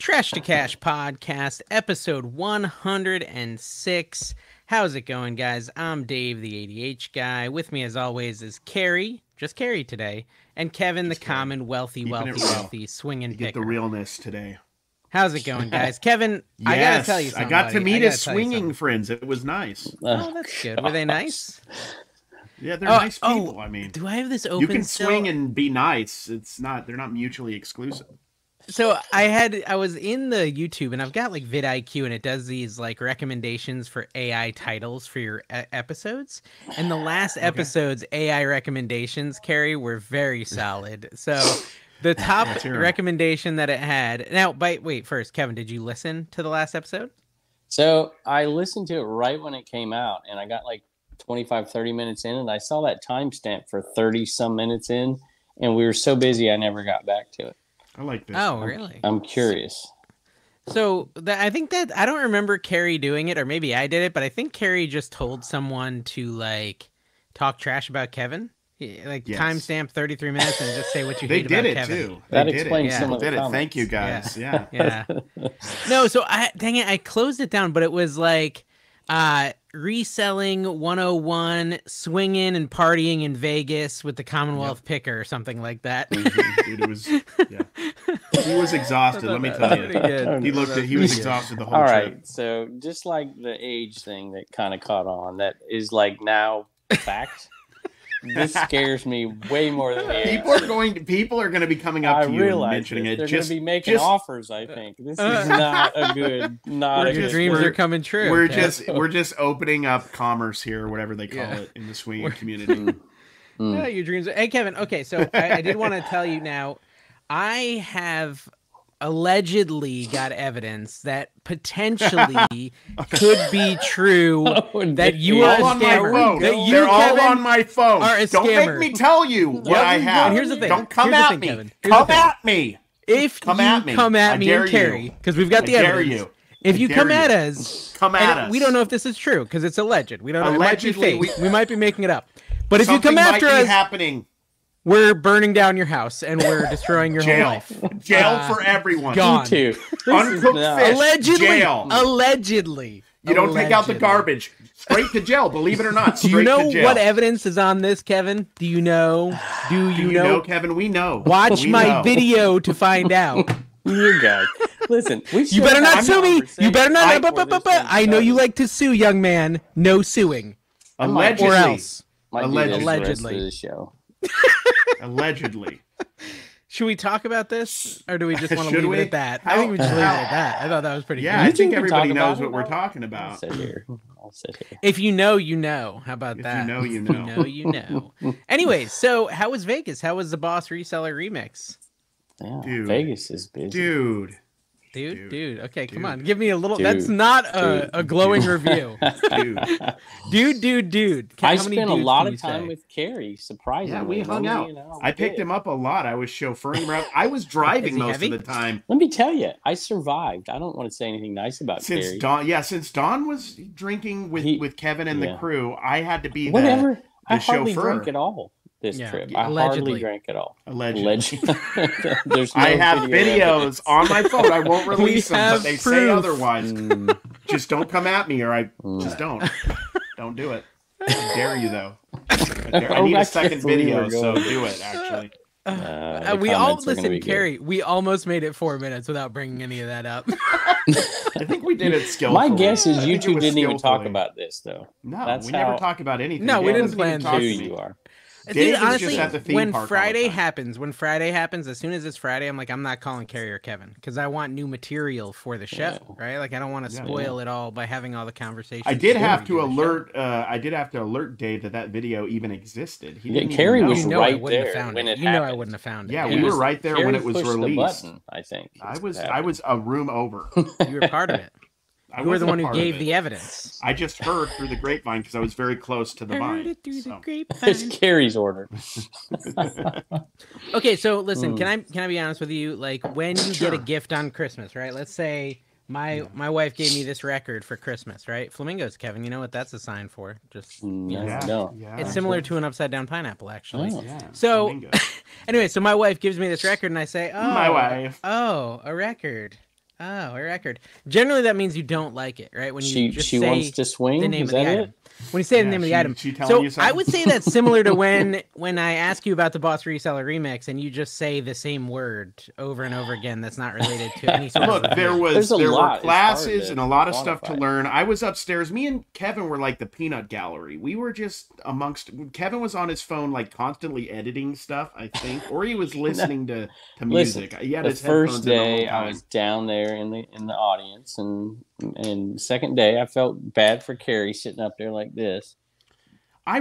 Trash to Cash podcast, episode 106. How's it going, guys? I'm Dave, the ADH guy. With me, as always, is Carrie, just Carrie today, and Kevin, the common, wealthy, swinging picker. Get the realness today. How's it going, guys? Kevin, Yes, I gotta tell you something. I got to meet his tell you swinging friends. It was nice. Oh, that's good. Were they nice? Yeah, they're nice people. I mean, do I have this open? you can still? swing and be nice. It's not. They're not mutually exclusive. So I was in the YouTube, and I've got like vidIQ, and it does these like recommendations for AI titles for your episodes. And the last episode's AI recommendations, Carrie, were very solid. So the top recommendation that it had. Now, wait, first, Kevin, did you listen to the last episode? So I listened to it right when it came out, and I got like 25, 30 minutes in, and I saw that timestamp for 30 some minutes in, and we were so busy I never got back to it. I like this. Oh, really? I'm curious. So I think that I don't remember Carrie doing it, or maybe I did it, but I think Carrie just told someone to like talk trash about Kevin, like timestamp 33 minutes and just say what you hate about Kevin. They did it too. That explains some of the comments. Thank you guys. Yeah. No, so dang it, I closed it down, but it was like reselling 101, swinging and partying in Vegas with the Commonwealth picker or something like that. Dude, it was, he was exhausted. Let me tell you. He was exhausted the whole trip. All right, so just like the age thing that kind of caught on, that is like now fact. This scares me way more than the people are going to be coming up to you and mentioning it. They're going to be making offers. I think this is not a good. Your dreams are coming true. We're just opening up commerce here, or whatever they call it in the swinging community. Yeah, your dreams. Hey, Kevin. Okay, so I did want to tell you now. I have allegedly got evidence that potentially could be true that you are a scammer. They're all on my phone. Don't make me tell you what I have. Here's the thing. Don't come at me. Kevin. Come at me. If you come at me and Carrie, because we've got the evidence. If you come at us, we don't know if this is true because it's alleged. We don't know. It might be fake. We might be making it up. But if you come after us, we're burning down your house and we're destroying your whole life. Jail for everyone. Gone. Uncooked fish. Allegedly. Jail. Allegedly. You don't take out the garbage. Straight to jail. Believe it or not. Do you know what evidence is on this, Kevin? Do you know? Do you know, Kevin? We know. Watch my video to find out. You guys, listen. You better not sue me. You better not. I know you like to sue, young man. No suing. Allegedly. Or else. Allegedly. Show. Allegedly. Should we talk about this, or do we just want to leave it at that? I think we just leave it at that. I thought that was pretty good. I think everybody knows what we're talking about. I'll sit here. If you know, you know. How about that? If you know, you know. If you know, you know. Anyways, so how was Vegas? How was the Boss Reseller Remix? Yeah, Vegas is busy. Dude. Okay, come on. Give me a little. That's not a glowing review. Dude. I spent a lot of time with Carrie, surprisingly. Yeah, we hung out. I picked him up a lot. I was chauffeuring him around. I was driving most of the time. Let me tell you, I survived. I don't want to say anything nice about Carrie. Since Dawn was drinking with Kevin and the crew, I had to be the I hardly drank at all. This trip. I hardly drank at all. Allegedly. There's no I have videos on my phone. I won't release them, but they say otherwise. Just don't come at me, or I just don't. Don't do it. I dare you, though. I need a second video, so do it, actually. We all listened, Carrie. We almost made it 4 minutes without bringing any of that up. I think we did it skillfully. My guess is you two didn't even talk about this, though. No, we never talk about anything. No, we didn't plan to. You are. Dude, honestly, when Friday happens, as soon as it's Friday, I'm like, I'm not calling Carrie or Kevin because I want new material for the show, right? Like, I don't want to spoil it all by having all the conversations. I did have to alert. I did have to alert Dave that video even existed. Carrie was right there when it happened. You know, I wouldn't have found it. Yeah, we were right there when it was released. The button, I think I was a room over. You were part of it. You were the one who gave the evidence. I just heard through the grapevine because I was very close to the vine. The grapevine. It's Carrie's order. Okay, so listen, can I be honest with you? Like when you get a gift on Christmas, right? Let's say my wife gave me this record for Christmas, right? Flamingos, Kevin. You know what that's a sign for? Just it's similar to an upside down pineapple, actually. Oh. Yeah. So anyway, so my wife gives me this record, and I say, "Oh, my wife. Oh, a record." Oh, a record. Generally, that means you don't like it, right? When you just she say wants to swing. the name Is of the that item. it? When you say the name of the item. She telling So you something? I would say that's similar to when I ask you about the Boss Reseller Remix and you just say the same word over and over again that's not related to any sort of Look, there review. were classes and a lot of quantify stuff to learn. I was upstairs. Me and Kevin were like the peanut gallery. We were just amongst. Kevin was on his phone, like constantly editing stuff, I think, or he was listening to music. Listen, he had the his headphones first in the whole day time. I was down there in the audience, and second day I felt bad for Carrie sitting up there like this. I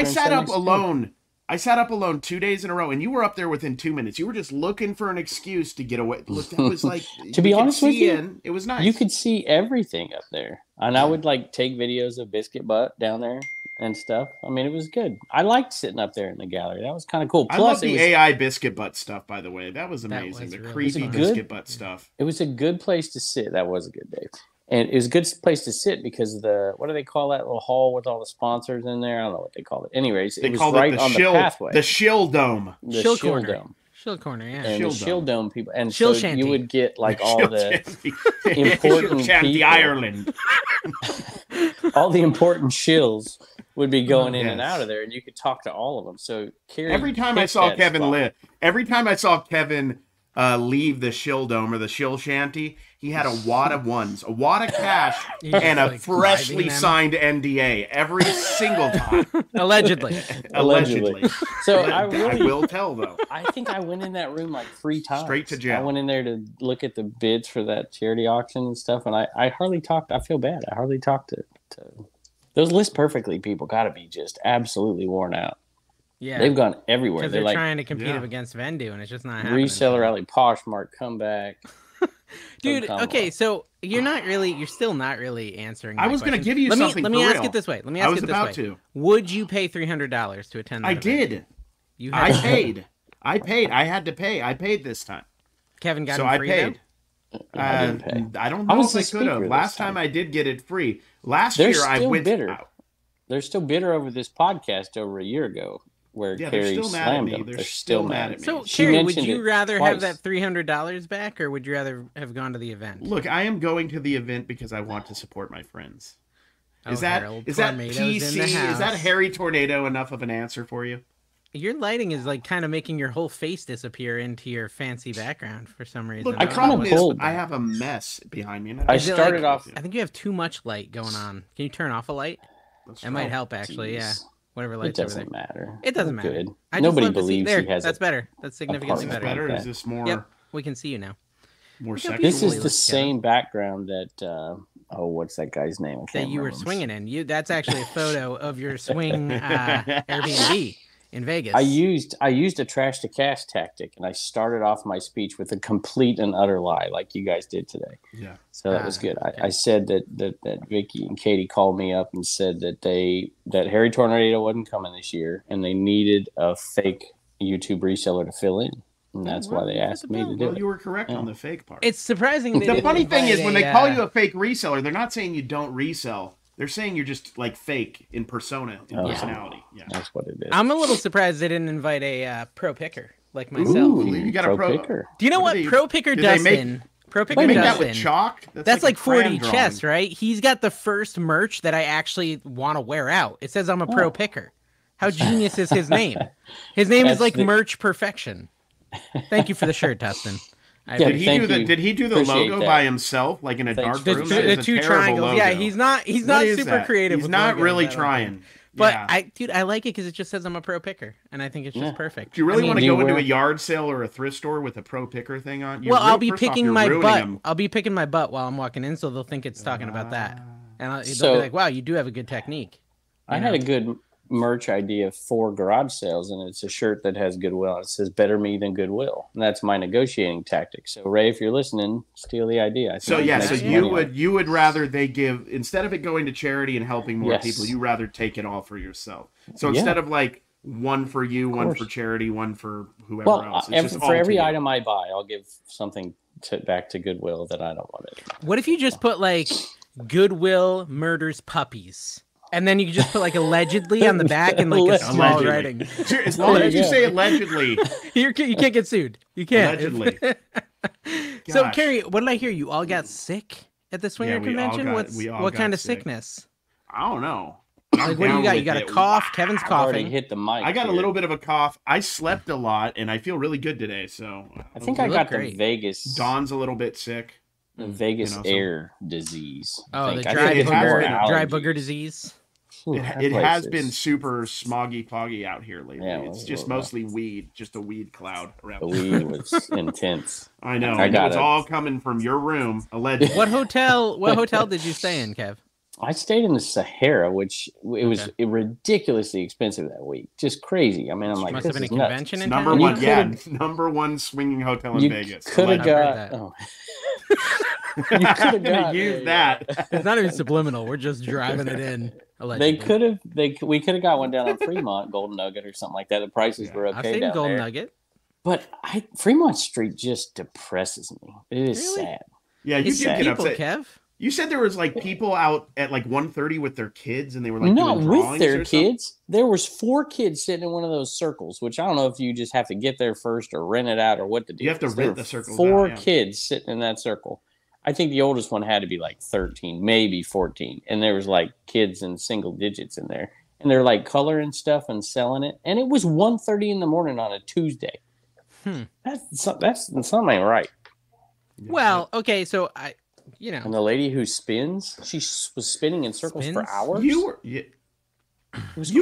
sat up alone. I sat up alone 2 days in a row, and you were up there within 2 minutes. You were just looking for an excuse to get away. Look, that was like to be honest with you, it was nice. You could see everything up there, and I would like take videos of Biscuit Butt down there and stuff. I mean, it was good. I liked sitting up there in the gallery. That was kind of cool. Plus, I love the AI Biscuit Butt stuff. By the way, that was amazing. The creepy Biscuit Butt stuff. It was a good place to sit. That was a good day. And it was a good place to sit because what do they call that little hall with all the sponsors in there? I don't know what they call it. Anyways, it was right on the pathway. The Shill Dome. The Shill Corner. Shill Corner, yeah. And the Shill Dome people. And Shill so Shanty. you would get like all the important Shanty, people. Ireland. All the important shills would be going in and out of there, and you could talk to all of them. So every time I saw Kevin leave the Shill Dome or the Shill Shanty, he had a wad of ones, a wad of cash, and a freshly signed NDA every single time. Allegedly. So I will tell, though. I think I went in that room like 3 times. Straight to jail. I went in there to look at the bids for that charity auction and stuff, and I hardly talked. I feel bad. I hardly talked to those List Perfectly people. Got to be just absolutely worn out. Yeah, they've gone everywhere. Because they're like, trying to compete against Vendu, and it's just not happening. Reseller Alley, Poshmark, come back. Dude, okay, so you're still not really answering my I was going to give you something. Let me ask it this way. I was about to. Would you pay $300 to attend that event? Did. I paid. I had to pay. I paid this time. Kevin got it free, I paid. I don't know if I could have. Last time I did get it free. Last year I went out. They're still bitter over this podcast over a year ago. Where Carrie slammed them. They're still mad at me. So, Carrie, would you rather have that $300 back, or would you rather have gone to the event? Look, I am going to the event because I want to support my friends. Is that PC? Is that Harry Tornado enough of an answer for you? Your lighting is like kind of making your whole face disappear into your fancy background for some reason. Look, I have a mess behind me. I started off. I think you have too much light going on. Can you turn off a light? That might help, actually. Yeah. Whatever lights over there. It doesn't matter. It doesn't matter. Good. Nobody believes he has. That's better. That's significantly better. Is this more? Yep. We can see you now. More sexual. This is the same background that. What's that guy's name? That you were swinging in. That's actually a photo of your swing Airbnb in Vegas. I used a trash to cash tactic, and I started off my speech with a complete and utter lie, like you guys did today. Yeah. So that was good. Okay. I said that Vicky and Katie called me up and said that Harry Tornado wasn't coming this year, and they needed a fake YouTube reseller to fill in. And that's why they asked me to do it. You were correct on the fake part. It's surprising. The funny thing is when they call you a fake reseller, they're not saying you don't resell. They're saying you're just like fake in persona, in personality. Yeah, that's what it is. I'm a little surprised they didn't invite a pro picker like myself. Ooh, you got a pro picker. Do you know what pro picker Dustin? Pro picker Dustin. That with chalk? That's like 4D chess, right? He's got the first merch that I actually want to wear out. It says I'm a pro picker. How genius is his name? His name is like Merch Perfection. Thank you for the shirt, Dustin. Did he do the logo by himself, like in a dark room? The two triangles. Logo. Yeah, he's not super creative. He's not really trying. But I like it because it just says I'm a pro picker, and I think it's just perfect. Do you really want to go into a yard sale or a thrift store with a pro picker thing on? I'll be picking my butt. I'll be picking my butt while I'm walking in, so they'll think it's talking about that, and they'll be like, "Wow, you do have a good technique." I had a good merch idea for garage sales, and it's a shirt that has Goodwill. It says "Better Me Than Goodwill," and that's my negotiating tactic. So Ray, if you're listening, steal the idea. So you would rather they give, instead of it going to charity and helping more people, you rather take it all for yourself. So instead of like one for you, one for charity, one for whoever else. For every item I buy, I'll give something back to Goodwill that I don't want it. What if you just put like Goodwill murders puppies? And then you can just put like allegedly on the back and like a small writing. As long as you say allegedly. You can't get sued. You can't. Allegedly. So, Carrie, what did I hear? You all got sick at the swinger convention? What kind of sickness? I don't know. Like, what do you got? You got a cough? Wow. Kevin's coughing. Hit the mic. I got a little bit of a cough. I slept a lot, and I feel really good today. So I think I got the Vegas. Dawn's a little bit sick. The Vegas air disease. Oh, the dry booger disease. It has been super foggy out here lately. Yeah, it's just mostly weed, just a weed cloud around. The weed was intense. I know. It's all coming from your room, allegedly. What hotel did you stay in, Kev? I stayed in the Sahara, which it was ridiculously expensive that week. Just crazy. I mean, I'm like, must have been a convention in number town? number one swinging hotel in Vegas. Could have got. Oh. You could have used that. It's not even subliminal. We're just driving it in. Allegedly. We could have got one down on Fremont, Golden Nugget or something like that. The prices were okay. I've stayed in Golden Nugget. But Fremont Street just depresses me. It is sad. Yeah, you did get upset. Kev? You said there was like people out at like 1:30 with their kids, and they were like not with their kids. There was 4 kids sitting in one of those circles, which I don't know if you just have to get there first or rent it out or what to do. You have to rent the circle. 4 kids sitting in that circle. I think the oldest one had to be like 13, maybe 14, and there was like kids in single digits in there, and they're like coloring stuff and selling it, and it was 1:30 in the morning on a Tuesday. That's something ain't right. Well, okay, so and the lady who spins, she was spinning in circles for hours. You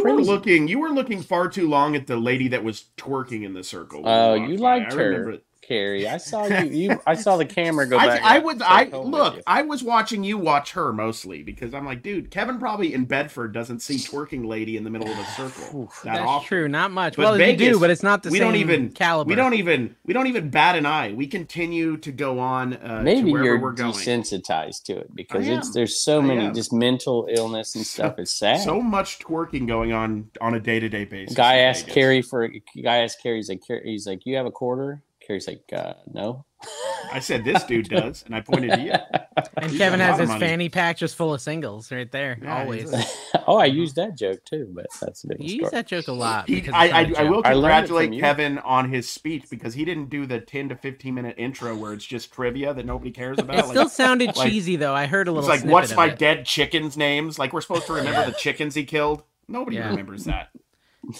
were looking far too long at the lady that was twerking in the circle. Oh, you liked her, Carrie. I saw you. I saw the camera go back. I was watching you watch her mostly because I'm like, dude, Kevin probably in Bedford doesn't see twerking lady in the middle of a circle. That's true. Not much. But Vegas, you do, but it's not the same caliber. We don't even bat an eye. We continue to go on. Maybe to wherever you're we're going. desensitized to it because there's so many just mental illness and stuff. It's sad. So much twerking going on a day-to-day basis. Guy asked Carrie, he's like, you have a quarter? Carrie's like, no. I said, this dude does, and I pointed to you. And Kevin has his fanny pack just full of singles right there, always. I used that joke too, but that's a different story. You use that joke a lot. I will congratulate Kevin on his speech because he didn't do the 10 to 15 minute intro where it's just trivia that nobody cares about. It still sounded cheesy though. I heard a little. It's like, what's my dead chicken's names? Like we're supposed to remember the chickens he killed. Nobody remembers that.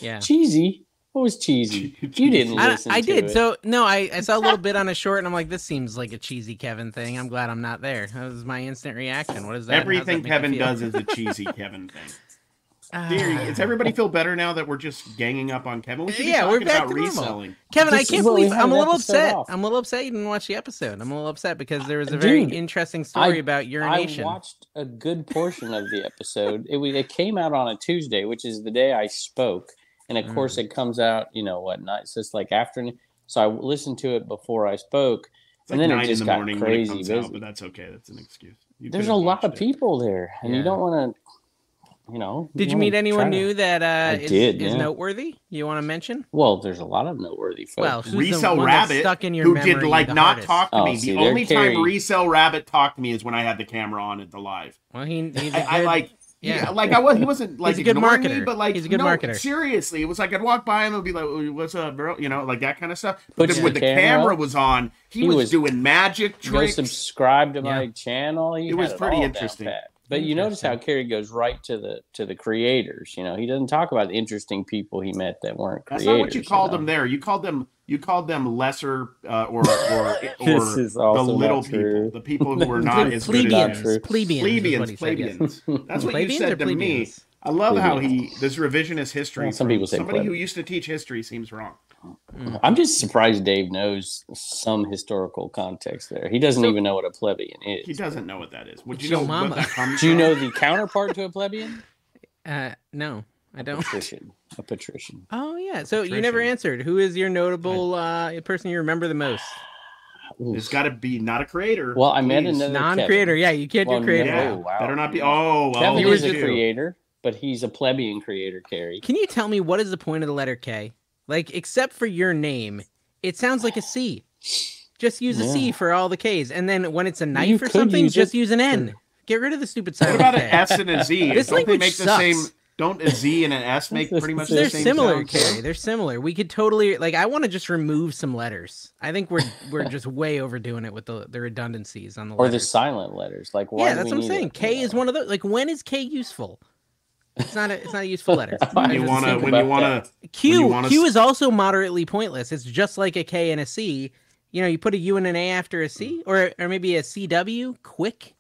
Yeah, cheesy. What was cheesy? You didn't listen I did. It. So, no, I saw a little bit on a short, and I'm like, this seems like a cheesy Kevin thing. I'm glad I'm not there. That was my instant reaction. What is that? Everything Kevin does is a cheesy Kevin thing. Does everybody feel better now that we're just ganging up on Kevin? We should be we're back about to reselling. Normal. Kevin, I can't believe I'm a little upset. I'm a little upset you didn't watch the episode. I'm a little upset because there was a very interesting story about urination. I watched a good portion of the episode. It came out on a Tuesday, which is the day I spoke. And of course, it comes out, night. So it's like afternoon. So I listened to it before I spoke, and then it just got crazy busy. But that's okay. That's an excuse. There's a lot of people there, and you don't want to, Did you meet anyone new that is noteworthy? You want to mention? Well, there's a lot of noteworthy folks. Well, Resell Rabbit, stuck in your who memory did like not talk to me. See, the only time Resell Rabbit talked to me is when I had the camera on at the live. Well, he's a good, he wasn't like he's a good marketer, me, but like he's a good marketer. Seriously, it was like I'd walk by him and be like, "What's up, bro?" Like that kind of stuff. But when the camera was on, he was doing magic tricks. Go subscribe to my channel. It was pretty interesting. But you notice how Kerry goes right to the creators. He doesn't talk about the interesting people he met that weren't creators. That's not what you called them there. You called them lesser or the little people, the people who were not as good as plebeians. That's what you said to me. I love how this revisionist history. Some people say somebody who used to teach history seems wrong. I'm just surprised Dave knows some historical context there. He doesn't even know what a plebeian is. He doesn't know what that is. Would you know what that comes Do you know the counterpart to a plebeian? No, I don't. A patrician. Oh, yeah. So you never answered. Who is your notable person you remember the most? It's got to be not a creator. Well, I met another non-creator. Kevin. Yeah, you can't do creator. Yeah. Oh, wow. Better not be. Kevin is a creator, but he's a plebeian creator, Carrie. Can you tell me what is the point of the letter K? Like, except for your name, it sounds like a C. Just use a C for all the Ks. And then when it's a knife or something, just use an N. Get rid of the stupid sign. What about an S and a Z? This language make sucks. the same. Don't a Z and an S make pretty much the They're same similar, sound? Carrie. They're similar. We could totally like. I want to just remove some letters. I think we're just way overdoing it with the redundancies on the letters. Or the silent letters. Like why? Yeah, that's what I'm saying. K is one of those. Like when is K useful? It's not a useful letter. When you wanna Q is also moderately pointless. It's just like a K and a C. You know, you put a U and an A after a C, or maybe a CW. Quick,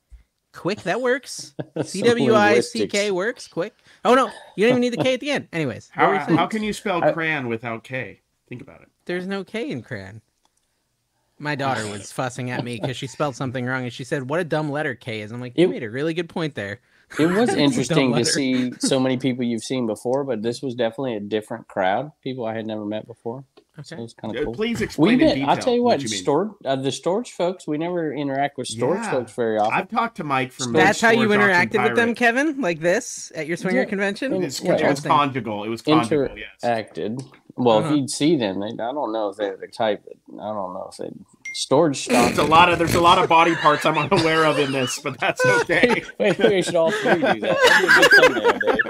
that works. CWICK works. Quick. Oh no, you don't even need the K at the end. Anyways, how can you spell crayon without K? Think about it. There's no K in crayon. My daughter was fussing at me because she spelled something wrong, and she said, "What a dumb letter K is." I'm like, you made a really good point there. It was interesting to see so many people you've seen before, but this was definitely a different crowd. People I had never met before. Okay. So it was kind of cool. Please explain in detail. I'll tell you what the storage folks, we never interact with storage folks very often. I've talked to Mike from That's how you interacted with them, Kevin? Like this at your swinger convention? It was conjugal. It was conjugal, yes. Interacted. Well, if you'd see them, I don't know if they're the type that, I don't know if they storage stock. There's a lot of body parts I'm unaware of in this, but that's okay. Maybe we should all three do that. That'd be a good thumbnail, Dave.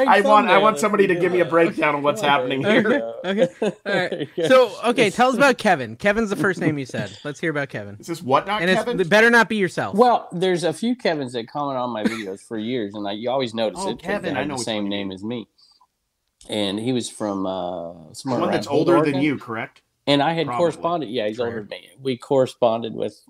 I want somebody to give me a breakdown of what's happening here. Okay. All right. So, tell us about Kevin. Kevin's the first name you said. Let's hear about Kevin. Is this what not Kevin? It better not be yourself. Well, there's a few Kevins that comment on my videos for years, and you always notice it. Kevin, I know the same name as me. And he was from somewhere one that's older than you, correct? And I had corresponded. Yeah, he's older than me. We corresponded with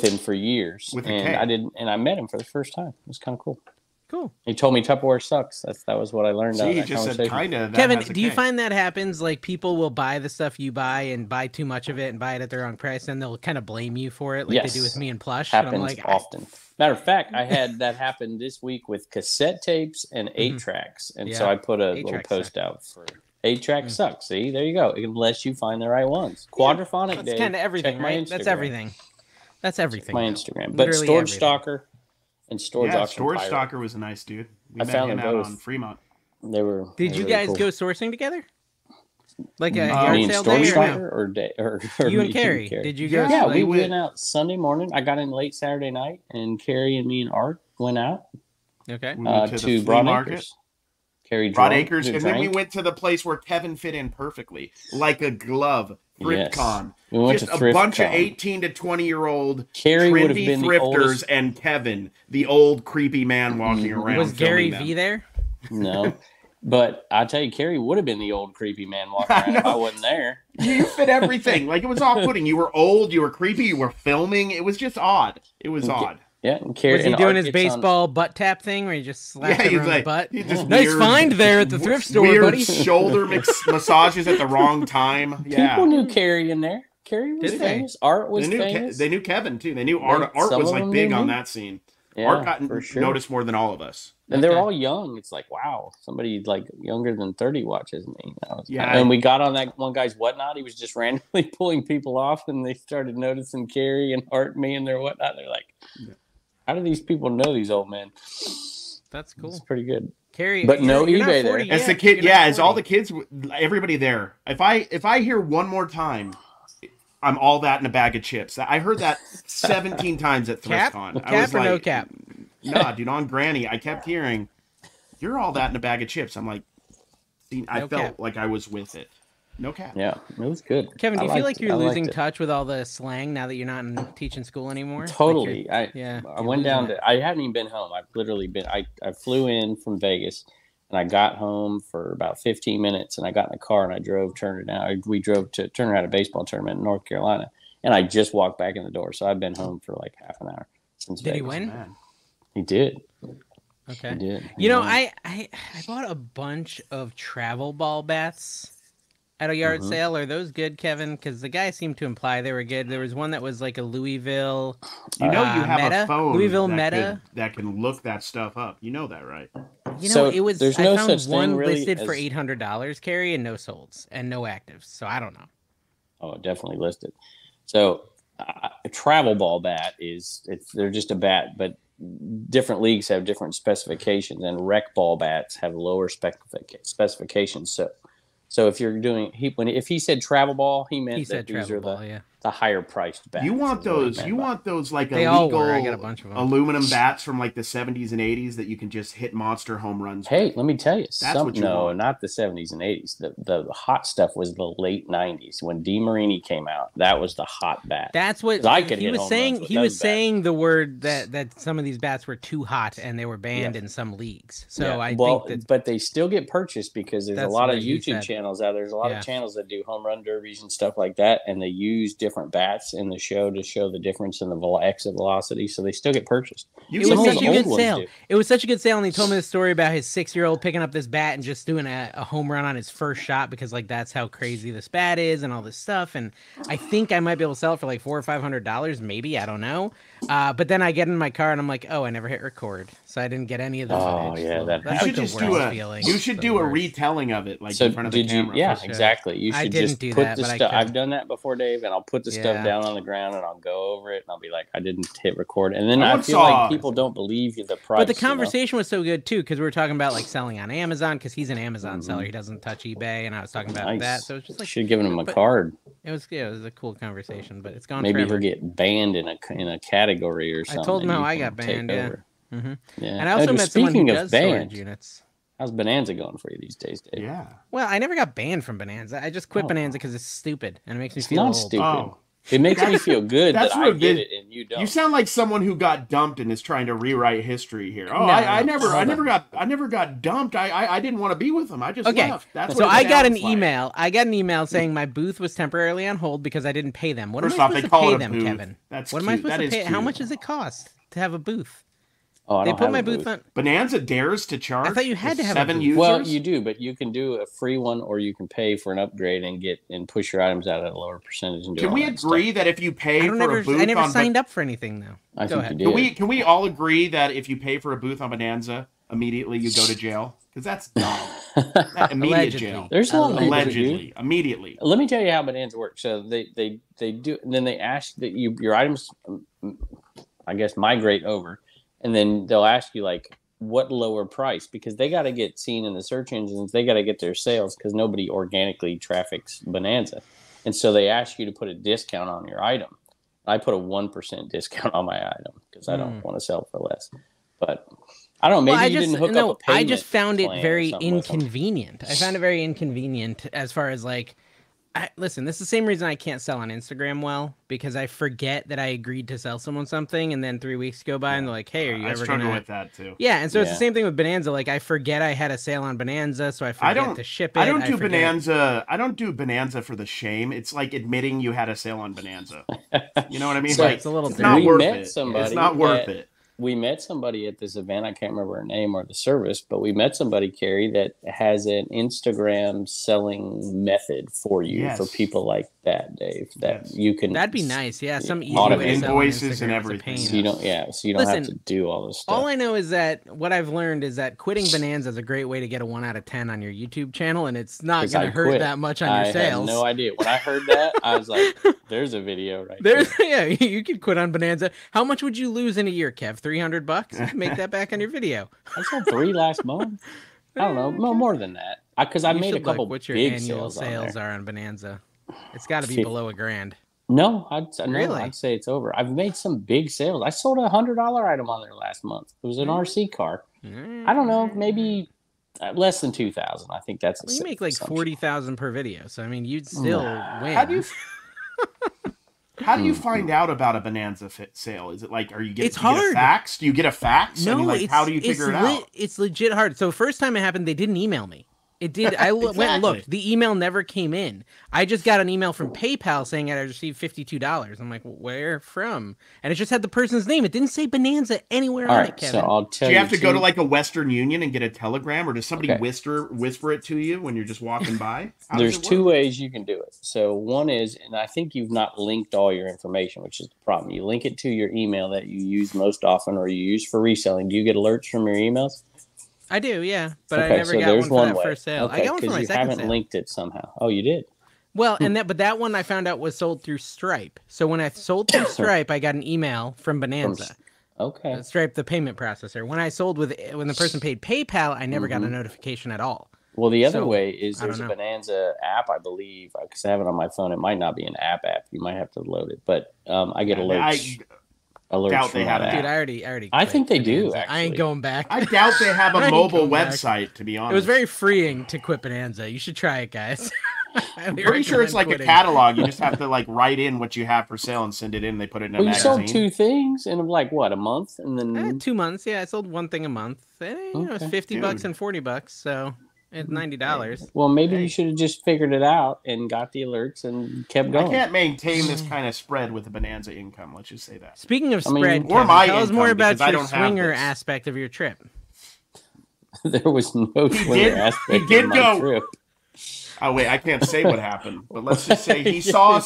him for years. I met him for the first time. It was kind of cool. Cool. He told me Tupperware sucks. That was what I learned out of that conversation. Kinda, Kevin, do you find that happens? Like people will buy the stuff you buy and buy too much of it and buy it at the wrong price, and they'll kind of blame you for it, like they do with me and Plush. Happens and I'm like, often. Matter of fact, I had that happen this week with cassette tapes and 8-tracks, and so I put a little post out for 8-track sucks. See, there you go. Unless you find the right ones. Quadraphonic. That's kind of everything, right? That's everything. That's everything. My Instagram, but Storage Stalker. And Storage Auction Storage Pirate. Stalker was a nice dude. I found him out on Fremont. Did you guys go sourcing together? Like a yard sale day or you and Carrie? Did you go? Yeah, we went out Sunday morning. I got in late Saturday night, and Carrie and me and Art went out. Okay. To Broad Acres. Carrie Broad Acres, and then we went to the place where Kevin fit in perfectly, like a glove. ThriftCon. We went just to a bunch Con. of 18 to 20-year-old trendy thrifters, and Kevin, the old creepy man walking around. Was Gary V there? No. But I tell you, Carrie would have been the old creepy man walking around if I wasn't there. You fit everything. Like, it was off-putting. You were old, you were creepy, you were filming. It was just odd. It was odd. Yeah, and Carrie, was he doing his baseball butt tap thing where he just slapped him on the butt? Nice find there at the thrift store, weird buddy. Shoulder massages at the wrong time. Yeah. People knew Carrie in there. Carrie was famous. Art was famous. They knew Kevin, too. They knew Art. Art was, like, big on that scene. Yeah, Art got noticed more than all of us. And they're all young. It's like, wow, somebody like younger than 30 watches me. And we got on that one guy's Whatnot. He was just randomly pulling people off, and they started noticing Carrie and Art, me, and their Whatnot. They're like, how do these people know these old men? That's cool. It's pretty good. Carrie, but no eBay there. As the kid, as all the kids, everybody there. If I hear one more time, I'm all that in a bag of chips. I heard that 17 times at ThriftCon. Cap or no cap? Nah, dude, on Granny, I kept hearing, "You're all that in a bag of chips." I'm like, I felt like I was with it. No cap. Yeah, it was good. Kevin, do you feel like you're losing touch with all the slang now that you're not in teaching school anymore? Totally. I went down to. I hadn't even been home. I've literally been. I flew in from Vegas, and I got home for about 15 minutes, and I got in the car and I drove we drove to Turner had a baseball tournament in North Carolina, and I just walked back in the door. So I've been home for like half an hour since Vegas. Did he win? Man. He did. Okay. He did. You know, I bought a bunch of travel ball bats at a yard sale. Are those good, Kevin? Because the guy seemed to imply they were good. There was one that was like a Louisville. You have Meta? a phone Louisville Meta that can look that stuff up. You know that, right? You know, it was. I found such one really listed for $800, Carrie, and no solds and no actives. So I don't know. Oh, definitely listed. So a travel ball bat they're just a bat, but different leagues have different specifications, and rec ball bats have lower specifications. So if you're doing if he said travel ball, he meant that these are the higher priced bats. You want those? You want those like they all illegal were. I got a bunch of them. aluminum bats from like the 70s and 80s that you can just hit monster home runs. Hey, with. let me tell you, want. not the 70s and 80s. The hot stuff was the late 90s when DeMarini came out. That was the hot bat. That's what he was saying. He was saying the word that some of these bats were too hot and they were banned in some leagues. So I think but they still get purchased because there's a lot of YouTube channels out there. There's a lot of channels that do home run derbies and stuff like that, and they use different bats in the show to show the difference in the exit velocity. So they still get purchased. It was such a good sale. It was such a good sale, and he told me the story about his 6-year-old picking up this bat and just doing a home run on his first shot because like that's how crazy this bat is and all this stuff. And I think I might be able to sell it for like $400 or $500, maybe, I don't know. But then I get in my car and I'm like, oh, I never hit record, so I didn't get any of the footage. Oh yeah, that's you should like you should do a retelling of it, like in front of the camera. Yeah, exactly. You should just put the stuff. I've done that before, Dave, and I'll put the stuff down on the ground and I'll go over it and I'll be like, I didn't hit record, and then I feel like people don't believe you the price. But the conversation was so good too because we were talking about like selling on Amazon because he's an Amazon seller. He doesn't touch eBay, and I was talking about that. So it's just like should have given him a card. It was a cool conversation, but it's gone. Maybe forever. he'll get banned in a category or something. I told him how I got banned. Yeah. Yeah. And I also met someone who does storage units. How's Bonanza going for you these days, Dave? Yeah. Well, I never got banned from Bonanza. I just quit Bonanza because it's stupid and it makes me feel old. Stupid. Oh. It makes me feel good that I get it and you don't. You sound like someone who got dumped and is trying to rewrite history here. Oh, no, I never got dumped. I didn't want to be with them. I just left. That's so I got an email. I got an email saying my booth was temporarily on hold because I didn't pay them. What am I supposed to pay them, Kevin? What am I supposed to pay? How much does it cost to have a booth? Oh, they put my booth on. Bonanza dares to charge. I thought you had to have 7 a booth. users. Well, you do, but you can do a free one, or you can pay for an upgrade and push your items out at a lower percentage. And do can we agree that if you pay for a booth, I never signed up for anything though. Go ahead. Can we all agree that if you pay for a booth on Bonanza, immediately you go to jail? Because that's dumb. Immediate jail. There's no allegedly. Immediately. Let me tell you how Bonanza works. So they do, and then they ask that your items, I guess, migrate over. And then they'll ask you, like, what lower price? Because they got to get seen in the search engines. They got to get their sales because nobody organically traffics Bonanza. And so they ask you to put a discount on your item. I put a 1% discount on my item because I don't want to sell for less. But I don't know. Maybe you didn't hook up a payment. I just found it very inconvenient. I found it very inconvenient as far as, like, listen, this is the same reason I can't sell on Instagram well, because I forget that I agreed to sell someone something, and then 3 weeks go by, and they're like, hey, are you ever going to... I struggle with that, too. Yeah, and so it's the same thing with Bonanza. Like, I forget I had a sale on Bonanza, so I forget to ship it. I don't do Bonanza for the shame. It's like admitting you had a sale on Bonanza. You know what I mean? So like, it's a little it's not worth it. It's not worth it. We met somebody at this event. I can't remember her name or the service, but we met somebody, Carrie, that has an Instagram selling method for you for people like that, Dave. That you can. That'd be nice. Yeah, some easy way to invoices and everything. So you don't. Yeah, so you don't have to do all this stuff. All I know is that what I've learned is that quitting Bonanza is a great way to get a 1 out of 10 on your YouTube channel, and it's not going to hurt that much on your sales. I had no idea. When I heard that, I was like, "There's a video right there." Yeah, you could quit on Bonanza. How much would you lose in a year, Kev? $300? Make that back on your video. I sold 3 last month. I don't know, no more than that. Because I made a couple what your big annual sales are on Bonanza. It's got to be below $1,000. No, I'd say it's over. I've made some big sales. I sold a $100 item on there last month. It was an RC car. I don't know, maybe less than 2,000. I think that's. You make like 40,000 per video, so I mean, you'd still win. How do you find out about a Bonanza sale? Is it like, are you getting a fax? Do you get a fax? No, I mean, like, how do you figure it out? It's legit hard. So first time it happened, they didn't email me. It did. I went and looked. The email never came in. I just got an email from PayPal saying I received $52. I'm like, where from? And it just had the person's name. It didn't say Bonanza anywhere on it, Kevin. So I'll tell you. Do you have to go to like a Western Union and get a telegram, or does somebody whisper it to you when you're just walking by? There's 2 ways you can do it. So one is, and I think you've not linked all your information, which is the problem. You link it to your email that you use most often or you use for reselling. Do you get alerts from your emails? I do, yeah, but I never got one for that first sale. Okay, I got one for my second sale. You haven't linked it somehow. Oh, you did? Well, but that one I found out was sold through Stripe. So when I sold through Stripe, I got an email from Bonanza. Okay. Stripe, the payment processor. When the person paid PayPal, I never got a notification at all. Well, the other way is there's a Bonanza app, I believe, because I have it on my phone. It might not be an app. You might have to load it, but I get alerts. Doubt they have it. Dude, I already. I think they Bonanza. do. Actually. I ain't going back. I doubt they have a mobile website. To be honest, it was very freeing to quit Bonanza. You should try it, guys. I'm pretty sure it's like a catalog. You just have to like write in what you have for sale and send it in. They put it in a magazine. You sold 2 things in like what, a month, and then 2 months. Yeah, I sold one thing a month. It was $50 and $40, so it's $90. Well, maybe you should have just figured it out and got the alerts and kept going. I can't maintain this kind of spread with the Bonanza income. Let's just say that. Speaking of spread, or my tell us more about your swinger aspect of your trip. There was no swinger aspect of my trip. Oh wait, I can't say what happened, but let's just say he saw.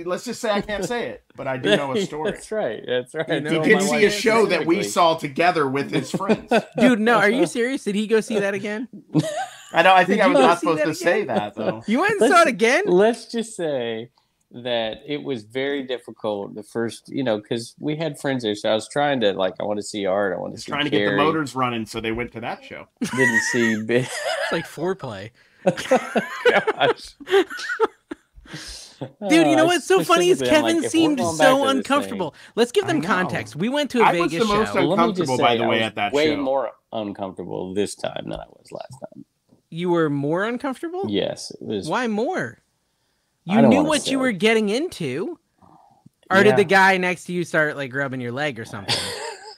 Let's just say I can't say it, but I do know a story. That's right. He did see a show that we saw together with his friends. Dude, no, are you serious? Did he go see that again? I know. I think I was not supposed to say that though. You went and saw it again? Let's just say that it was very difficult the first, because we had friends there. So I was trying to I want to see Art. I want to see trying to Carrie. get the motors running, so they went to that show. Didn't see. It's like foreplay. Gosh. Dude, you know what's so funny is Kevin seemed so uncomfortable. Let's give them context. We went to a Vegas show. I was the most uncomfortable, by the way, at that show. Way more uncomfortable this time than I was last time. You were more uncomfortable? Yes. It was. Why more? You knew what you were getting into? Or did the guy next to you start rubbing your leg or something?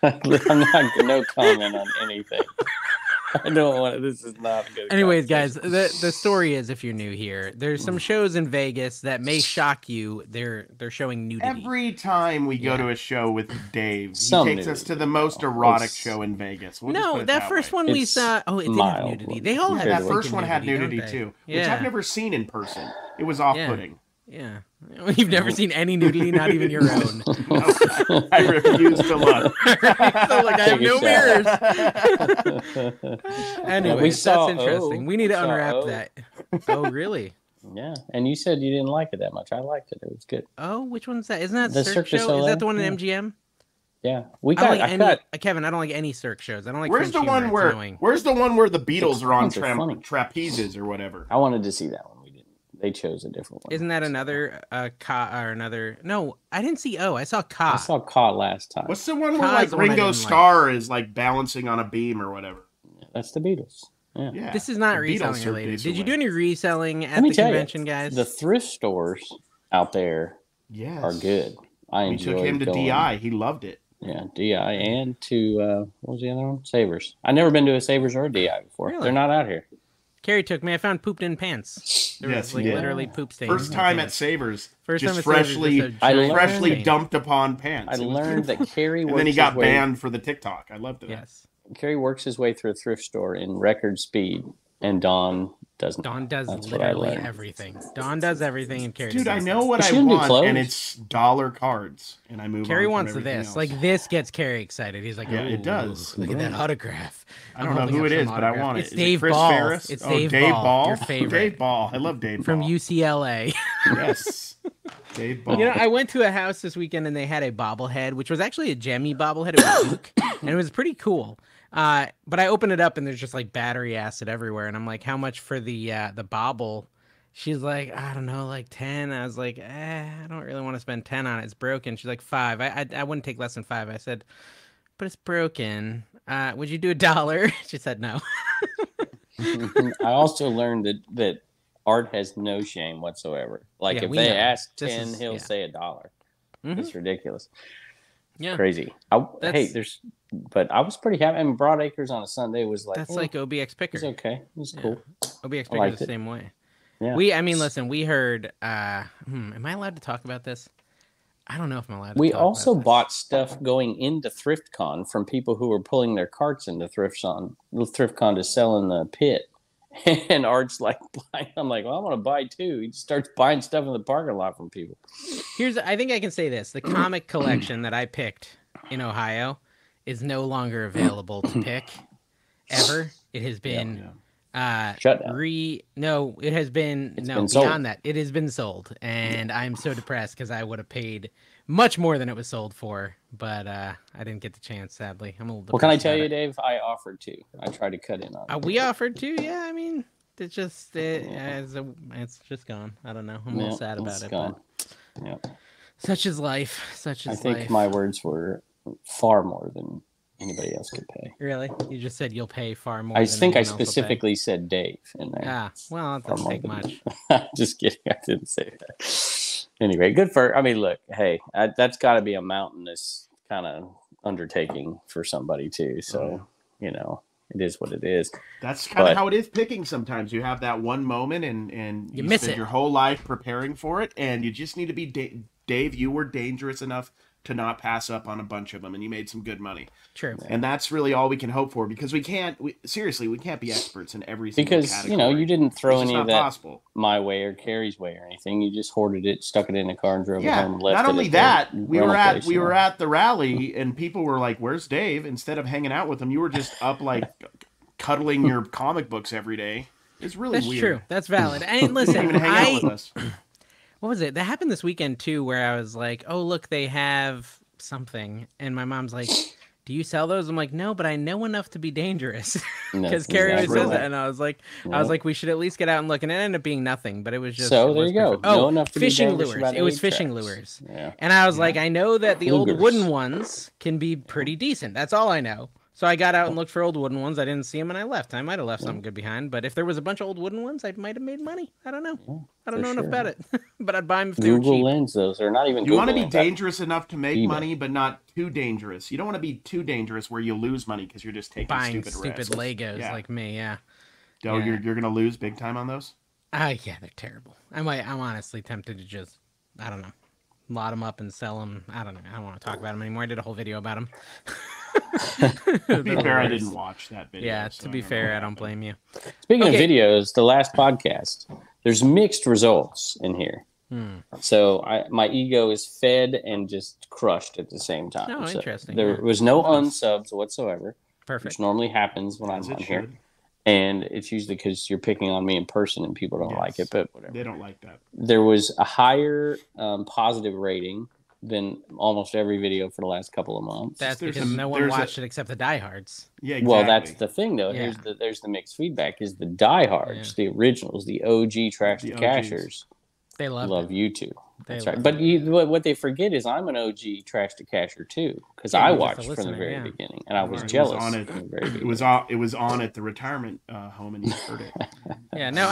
I'm not, no comment on anything. I don't want to. This is not a good. Anyways, guys, the story is, if you're new here, there's some shows in Vegas that may shock you. They're showing nudity. Every time we go to a show with Dave, he takes us to the most erotic show in Vegas. No, that first one we saw. Oh, it did have nudity. They all had that first one had nudity too, which I've never seen in person. It was off-putting. Yeah. You've never seen any nudity, not even your own. No, I refuse to look. I have no mirrors. Anyway, that's interesting. We need to unwrap that. Oh, really? Yeah. And you said you didn't like it that much. I liked it. It was good. Oh, which one's that? Isn't that the Cirque show? Is that the one in MGM? Yeah. Kevin, I don't like any Cirque shows. I don't like Where's the one where the Beatles are on trapezes or whatever? I wanted to see that one. They chose a different one. Isn't that another No, I didn't see I saw Ka. I saw Ka last time. What's the one where Ringo Starr is balancing on a beam or whatever? That's the Beatles. Yeah. This is not reselling related. Did you do any reselling at the convention, guys? The thrift stores out there are good. I enjoyed We took him to DI. He loved it. Yeah, DI and to what was the other one? Savers. I've never been to a Savers or a DI before. Really? They're not out here. Carrie took me. I found pooped in pants. There was literally poop stains. First time at Savers. Freshly dumped upon pants. I learned that Carrie works and then he got banned for the TikTok. I loved it. Yes. Carrie works his way through a thrift store in record speed, and Dawn doesn't. Dawn does literally everything. Dawn does everything, and Carrie. Dude, I know what I want, and it's dollar cards, and I move. Carrie wants this. Else. This gets Carrie excited. He's like, yeah, it does. Look at that autograph. I don't know who it is, but I want it. It's Dave Chris Ball. Ferris? It's Dave Ball. Your favorite. Dave Ball. I love Dave Ball. From UCLA. Yes. Dave Ball. I went to a house this weekend and they had a bobblehead, which was actually a Jemmy bobblehead. It was Duke, and it was pretty cool. But I open it up and there's just battery acid everywhere, and I'm like, how much for the bobble? She's like, I don't know, 10. I was like, I don't really want to spend 10 on it. It's broken. She's like, 5. I wouldn't take less than 5. I said, but it's broken. Would you do $1? She said no. I also learned that Art has no shame whatsoever. If they ask 10, he'll say $1. Mm-hmm. It's ridiculous. Yeah, crazy. But I was pretty happy. I mean, Broadacres on a Sunday was that's like OBX Picker. It's okay. It was cool. OBX Picker the same way. Yeah. Listen, we heard. Am I allowed to talk about this? I don't know if I'm allowed to. We also bought stuff going into ThriftCon from people who were pulling their carts into ThriftCon to sell in the pit. And Art's like, I'm like, well, I want to buy too. He starts buying stuff in the parking lot from people. I think I can say this. The comic collection that I picked in Ohio is no longer available to pick ever. It has been Shut down. No, it has been beyond sold. that. It has been sold, and I'm so depressed because I would have paid much more than it was sold for, but I didn't get the chance. Sadly, I'm a little. What can I tell you, Dave? I offered to. I tried to cut in on it. We offered to. Yeah, I mean, it's just it's just gone. I don't know. I'm a little sad about it. Gone. Yeah. Such is life. I think my words were far more than anybody else could pay. Really? You just said you'll pay far more. I think I specifically said Dave in there. Ah, well, that doesn't take much. Just kidding. I didn't say that. Anyway, good for. I mean, look, hey, that's got to be a mountainous kind of undertaking for somebody too. So, you know, it is what it is. That's kind of how it is picking sometimes. You have that one moment and you miss spend it. your whole life preparing for it, and you just need to be Dave, you were dangerous enough to not pass up on a bunch of them, and you made some good money. True. And that's really all we can hope for, because we can't be experts in every single category. You know, you didn't throw any of that possible. My way or Carrie's way or anything. You just hoarded it, stuck it in a car, and drove it home and left it. Not only that, we were at the rally, and people were like, "Where's Dave?" Instead of hanging out with him, you were just up like cuddling your comic books every day. It's really weird. That's true. That's valid. And listen, you didn't even hang out with us. What was it? That happened this weekend too, where I was like, "Oh, look, they have something," and my mom's like, "Do you sell those?" I'm like, "No, but I know enough to be dangerous," because Carrie always says that, and I was like, "We should at least get out and look," and it ended up being nothing, but it was just. So there you go. Oh, enough to fishing lures. It was fishing lures, and I was like, I know that the old wooden ones can be pretty decent. That's all I know. So I got out and looked for old wooden ones. I didn't see them, and I left. I might have left something good behind, but if there was a bunch of old wooden ones, I might have made money. I don't know. I don't know enough about it, but I'd buy them if they were cheap. Google Lens, those are not even. You want to be dangerous enough to make money, but not too dangerous. You don't want to be too dangerous where you lose money because you're just taking stupid risks. Legos like me. Yeah. Oh, you're gonna lose big time on those. Yeah, they're terrible. I'm honestly tempted to just, I don't know, lot them up and sell them. I don't know. I don't want to talk about them anymore. I did a whole video about them. To be fair, I didn't watch that video. Yeah, to be fair, I don't blame you. Speaking of videos, the last podcast, there's mixed results in here. So my ego is fed and just crushed at the same time. Oh, interesting. There was no unsubs whatsoever. Perfect. Which normally happens when I'm on here. And it's usually because you're picking on me in person and people don't like it, but whatever. They don't like that. There was a higher positive rating than almost every video for the last couple of months. That's because no one watched it except the diehards. Yeah, exactly. Well, that's the thing, though. Yeah. There's the mixed feedback. Is the diehards, the originals, the OG Trash to Cashers. They love YouTube. That's right. But what they forget is I'm an OG Trash to Casher too, because I watched from the very beginning, and I was jealous. It was on at the retirement home, and you heard it. Yeah, no,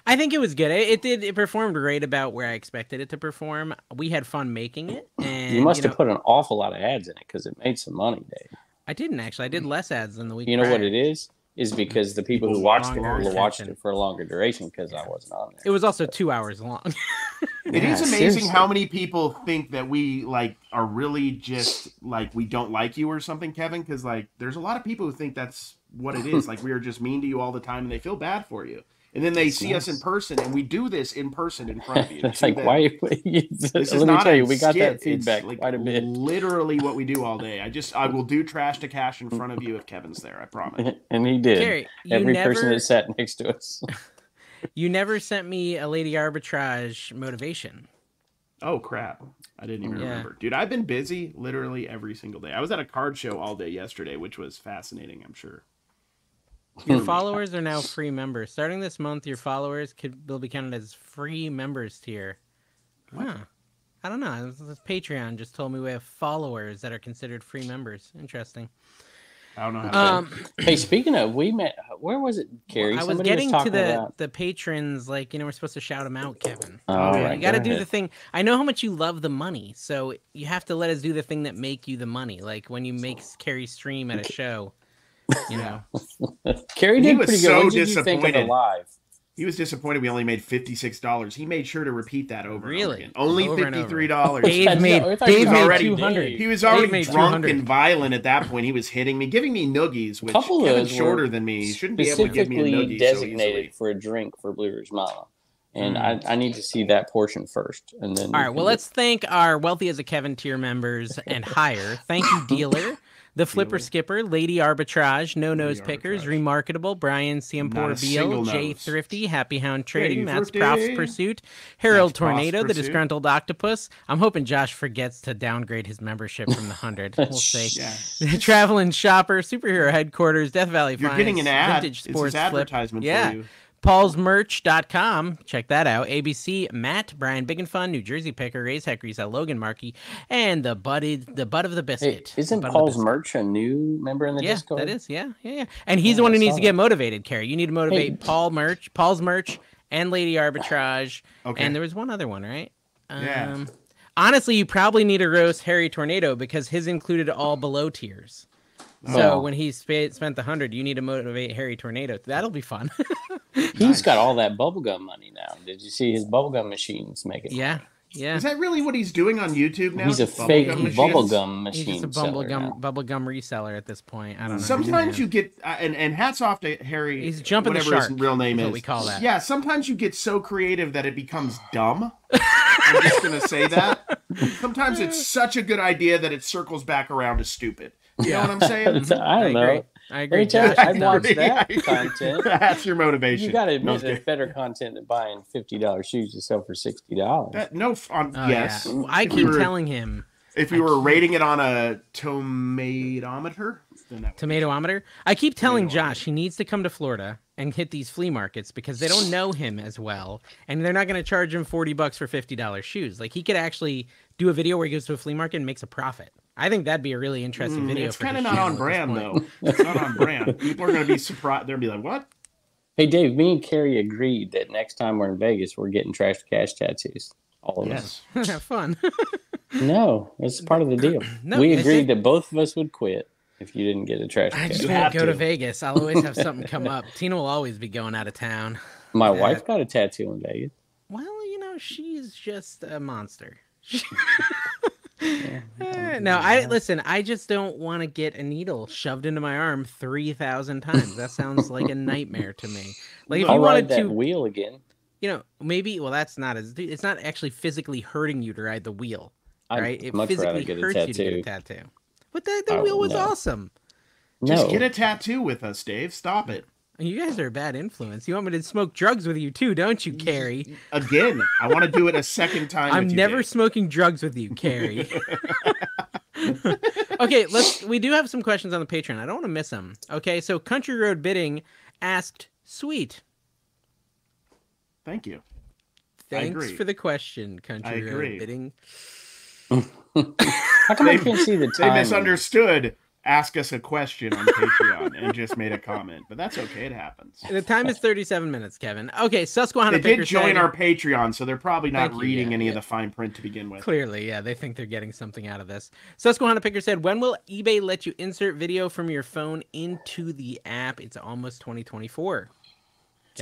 I think it was good. It performed right about where I expected it to perform. We had fun making it. And you must have put an awful lot of ads in it because it made some money, Dave. I didn't actually. I did less ads than the week. You know what it is? Is because the people who watched it will watch it for a longer duration because I wasn't on there. It was also 2 hours long. It is amazing how many people think that we are really just we don't like you or something, Kevin. Because there's a lot of people who think that's what it is. We are just mean to you all the time, and they feel bad for you. And then they see us in person, and we do this in person in front of you. It's why? Let me tell you, we got that feedback quite a bit. Literally what we do all day. I will do Trash to Cash in front of you if Kevin's there. I promise. And he did. Gary, every person that sat next to us. You never sent me a Lady Arbitrage motivation. Oh crap! I didn't even remember, dude. I've been busy literally every single day. I was at a card show all day yesterday, which was fascinating. I'm sure. Your followers are now free members. Starting this month, your followers will be counted as free members tier. Huh. I don't know. Patreon just told me we have followers that are considered free members. Interesting. I don't know how Hey, speaking of, we met, where was it, Carrie? I was getting to the patrons, we're supposed to shout them out, Kevin. Right, you got to do the thing. I know how much you love the money, so you have to let us do the thing that make you the money. Like when you make Carrie stream at a show. You know, Carrie did pretty good. What did you think of the live? He was disappointed we only made $56. He made sure to repeat that over. Really? And over only $53. Dave made $200. He was already drunk and violent at that point. He was hitting me, giving me noogies, which Kevin's shorter than me. He shouldn't be able to give me a noogie designated for a drink for Blue Ridge Mama. And I need to see that portion first. And then all right, well, let's thank our Wealthy as a Kevin tier members and higher. Thank you, Dealer. The Flipper Skipper, Lady Arbitrage, No Nose Pickers, Remarkable, Brian Ciampor Beal, Jay Thrifty, Happy Hound Trading, Matt's Prof's Pursuit, Harold Tornado, The Disgruntled Octopus. I'm hoping Josh forgets to downgrade his membership from the 100. We'll see. Yeah. Traveling Shopper, Superhero Headquarters, Death Valley Finds, You're getting an ad. Vintage Sports It's advertisement for you. PaulsMerch.com. Check that out. ABC, Matt, Brian Big and Fun, New Jersey Picker, Raise Heck Resell, Logan Markey, and the butt of the biscuit. Hey, isn't Paul's Merch a new member in the Discord? Yeah, that is. Yeah. And he's the one who needs to get motivated, Carrie. You need to motivate Paul's Merch, and Lady Arbitrage. Okay. And there was one other one, right? Yeah. Honestly, you probably need to roast Harry Tornado because his included all below tiers. So when he spent the 100, you need to motivate Harry Tornado. That'll be fun. He's got all that bubblegum money now. Did you see his bubblegum machines make it? Yeah. Is that really what he's doing on YouTube now? He's a fake bubblegum machine. He's just a bubblegum reseller at this point. I don't know. Sometimes you get, and hats off to Harry. He's jumping the shark. Whatever his real name is. What we call that. Yeah, sometimes you get so creative that it becomes dumb. I'm just going to say that. Sometimes it's such a good idea that it circles back around to stupid. You know what I'm saying? I don't know. I agree. I'd watch that content. That's your motivation. You got to admit there's better content than buying $50 shoes to sell for $60. Yes. Yeah. I keep telling him. If you were rating it on a tomatometer? Tomatometer? I keep telling Josh he needs to come to Florida and hit these flea markets because they don't know him as well. And they're not going to charge him $40 for $50 shoes. Like, he could actually do a video where he goes to a flea market and makes a profit. I think that'd be a really interesting video. It's kind of not on brand, though. It's not on brand. People are going to be surprised. They'll be like, what? Hey, Dave, me and Carrie agreed that next time we're in Vegas, we're getting Trash to Cash tattoos. All of us. Have fun. No, it's part of the deal. We agreed that both of us would quit if you didn't get a Trash to Cash. I just won't go to Vegas. I'll always have something come up. Tina will always be going out of town. My wife got a tattoo in Vegas. Well, she's just a monster. No, I just don't want to get a needle shoved into my arm 3,000 times. That sounds like a nightmare to me. Like, if you wanted to wheel again, maybe. Well, it's not actually physically hurting you to ride the wheel, right? It much physically hurts you to get a tattoo. But the wheel was awesome. Just get a tattoo with us, Dave. Stop it. You guys are a bad influence. You want me to smoke drugs with you too, don't you, Carrie? Again, I want to do it a second time. I'm never smoking drugs with you, Carrie. Okay, we do have some questions on the Patreon. I don't want to miss them. Okay, so Country Road Bidding asked, "Sweet. Thank you. Thanks for the question, Country Road Bidding." How come I can't see the time? They misunderstood. Ask us a question on Patreon and just made a comment, but that's okay. It happens. The time is 37 minutes, Kevin. Okay, Susquehanna They Picker did join our Patreon, so they're probably not reading any of the fine print to begin with. Clearly, yeah, they think they're getting something out of this. Susquehanna Picker said, "When will eBay let you insert video from your phone into the app? It's almost 2024."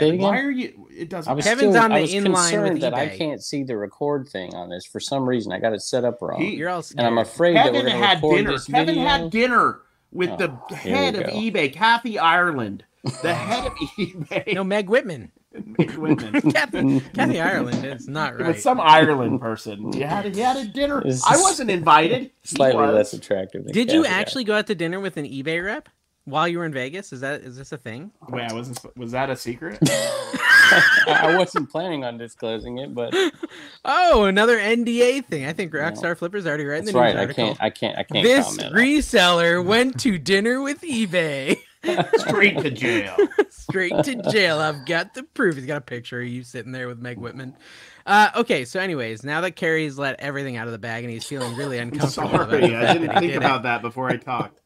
Why are you? It doesn't. Kevin's on the inline with eBay. That I can't see the record thing on this for some reason. I got it set up wrong. You're all scared. And I'm afraid that we're going to record this video. Kevin had dinner with the head of eBay, Kathy Ireland. The head of eBay. No, Meg Whitman. Meg Whitman. Kathy Ireland is not right. It was some Ireland person. He had a dinner. I wasn't invited. Slightly less attractive than Did you actually go out to dinner with an eBay rep? While you were in Vegas? Is this a thing? Wait, was that a secret? I wasn't planning on disclosing it, but another NDA thing. I think Rockstar Flipper's already writing the news article. I can't This comment. reseller went to dinner with eBay. Straight to jail. Straight to jail. I've got the proof. He's got a picture of you sitting there with Meg Whitman. Okay, so anyways, now that Carrie's let everything out of the bag and he's feeling really uncomfortable. Sorry, I didn't think about that before I talked.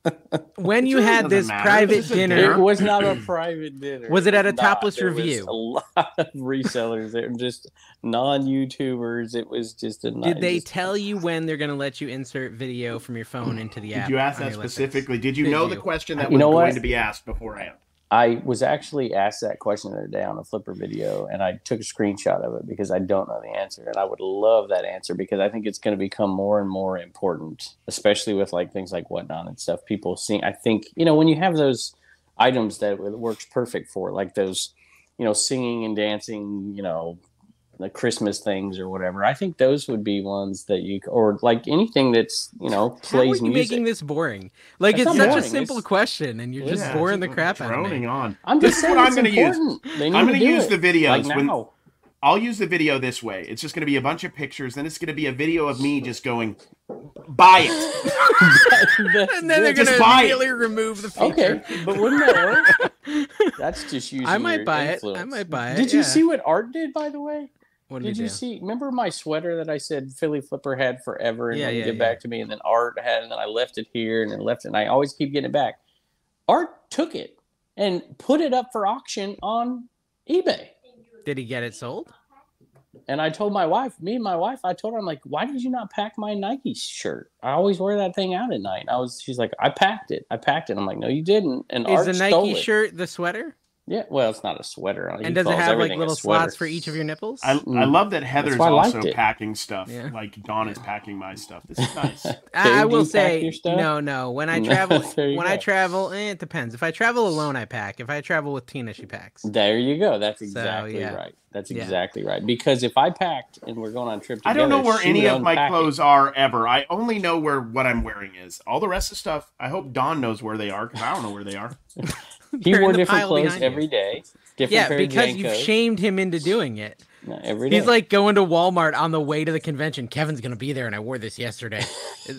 When you had this private dinner... It was not a private dinner. Was it at a topless review? Was a lot of resellers. They were just non-YouTubers. It was just a nice... Did they tell you when they're going to let you insert video from your phone into the app? Did you ask that specifically? Did you know the question that was going to be asked beforehand? I was actually asked that question the other day on a Flipper video, and I took a screenshot of it because I don't know the answer, and I would love that answer because I think it's going to become more and more important, especially with like things like Whatnot and stuff. People seeing, I think, when you have those items that it works perfect for, like those, singing and dancing, the Christmas things or whatever. I think those would be ones that you, or like anything that's, you know, plays How are you music. making this boring? Like, That's it's not such boring. a simple question, and you're just boring the crap out of me. On. I'm just saying what it's I'm going to use. I'm going to use the videos. Like now. I'll use the video this way. It's just going to be a bunch of pictures. Then it's going to be a video of me just going, buy it. And then they're going to immediately remove the feature. Okay, but wouldn't that work? That's just using I might your buy influence. it. I might buy it. Did you see what Art did, by the way? What did you see? Remember my sweater that I said Philly Flipper had forever and then get back to me, and then Art had, and then I left it here and then left it, and I always keep getting it back. Art took it and put it up for auction on eBay. Did he get it sold? And I told my wife, I told her, I'm like, why did you not pack my Nike shirt? I always wear that thing out at night. She's like, I packed it. I'm like, no, you didn't. And is Art the Nike shirt the sweater? Yeah, well, it's not a sweater. And does it have like little slots for each of your nipples? I love that Heather's also packing stuff. Yeah. Like Dawn is packing my stuff. This is nice. I will say, no. When I travel, it depends. If I travel alone, I pack. If I travel with Tina, she packs. There you go. That's exactly right. That's exactly right. Because if I packed and we're going on a trip together, I don't know where any of my clothes are ever. I only know where what I'm wearing is. All the rest of stuff, I hope Dawn knows where they are because I don't know where they are. He wore different clothes every day. Because you've shamed him into doing it. No, every day. He's like going to Walmart on the way to the convention. Kevin's going to be there, and I wore this yesterday.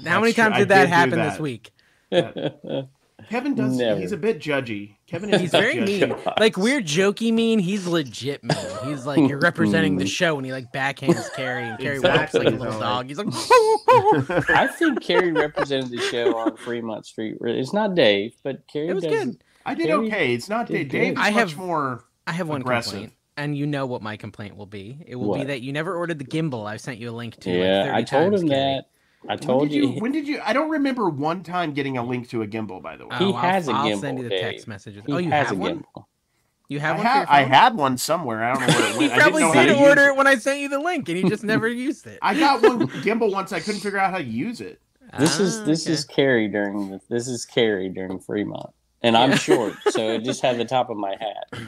How many times did that happen this week? Kevin does. Never. He's a bit judgy. He's very mean. Like, we're jokey mean. He's legit mean. He's like, you're representing the show, and he like backhands Carrie, and Carrie walks like a little dog. He's like, I think Carrie represented the show on Fremont Street. It's not Dave, but Carrie. It was good. I did okay. It's not Dave. Dave is much more. I have one aggressive. complaint, and you know what my complaint will be. It will be that you never ordered the gimbal I sent you a link to. Yeah, like 30 I told him Carrie. that. I told you. When did you? I don't remember one time getting a link to a gimbal. By the way, he has a gimbal. I'll send you the text messages. You have one? You have one? I had one somewhere. I don't know where it went. You probably did order it when I sent you the link, and you just never used it. I got one gimbal once. I couldn't figure out how to use it. This is Carrie during Fremont, and I'm short, so it just had the top of my hat.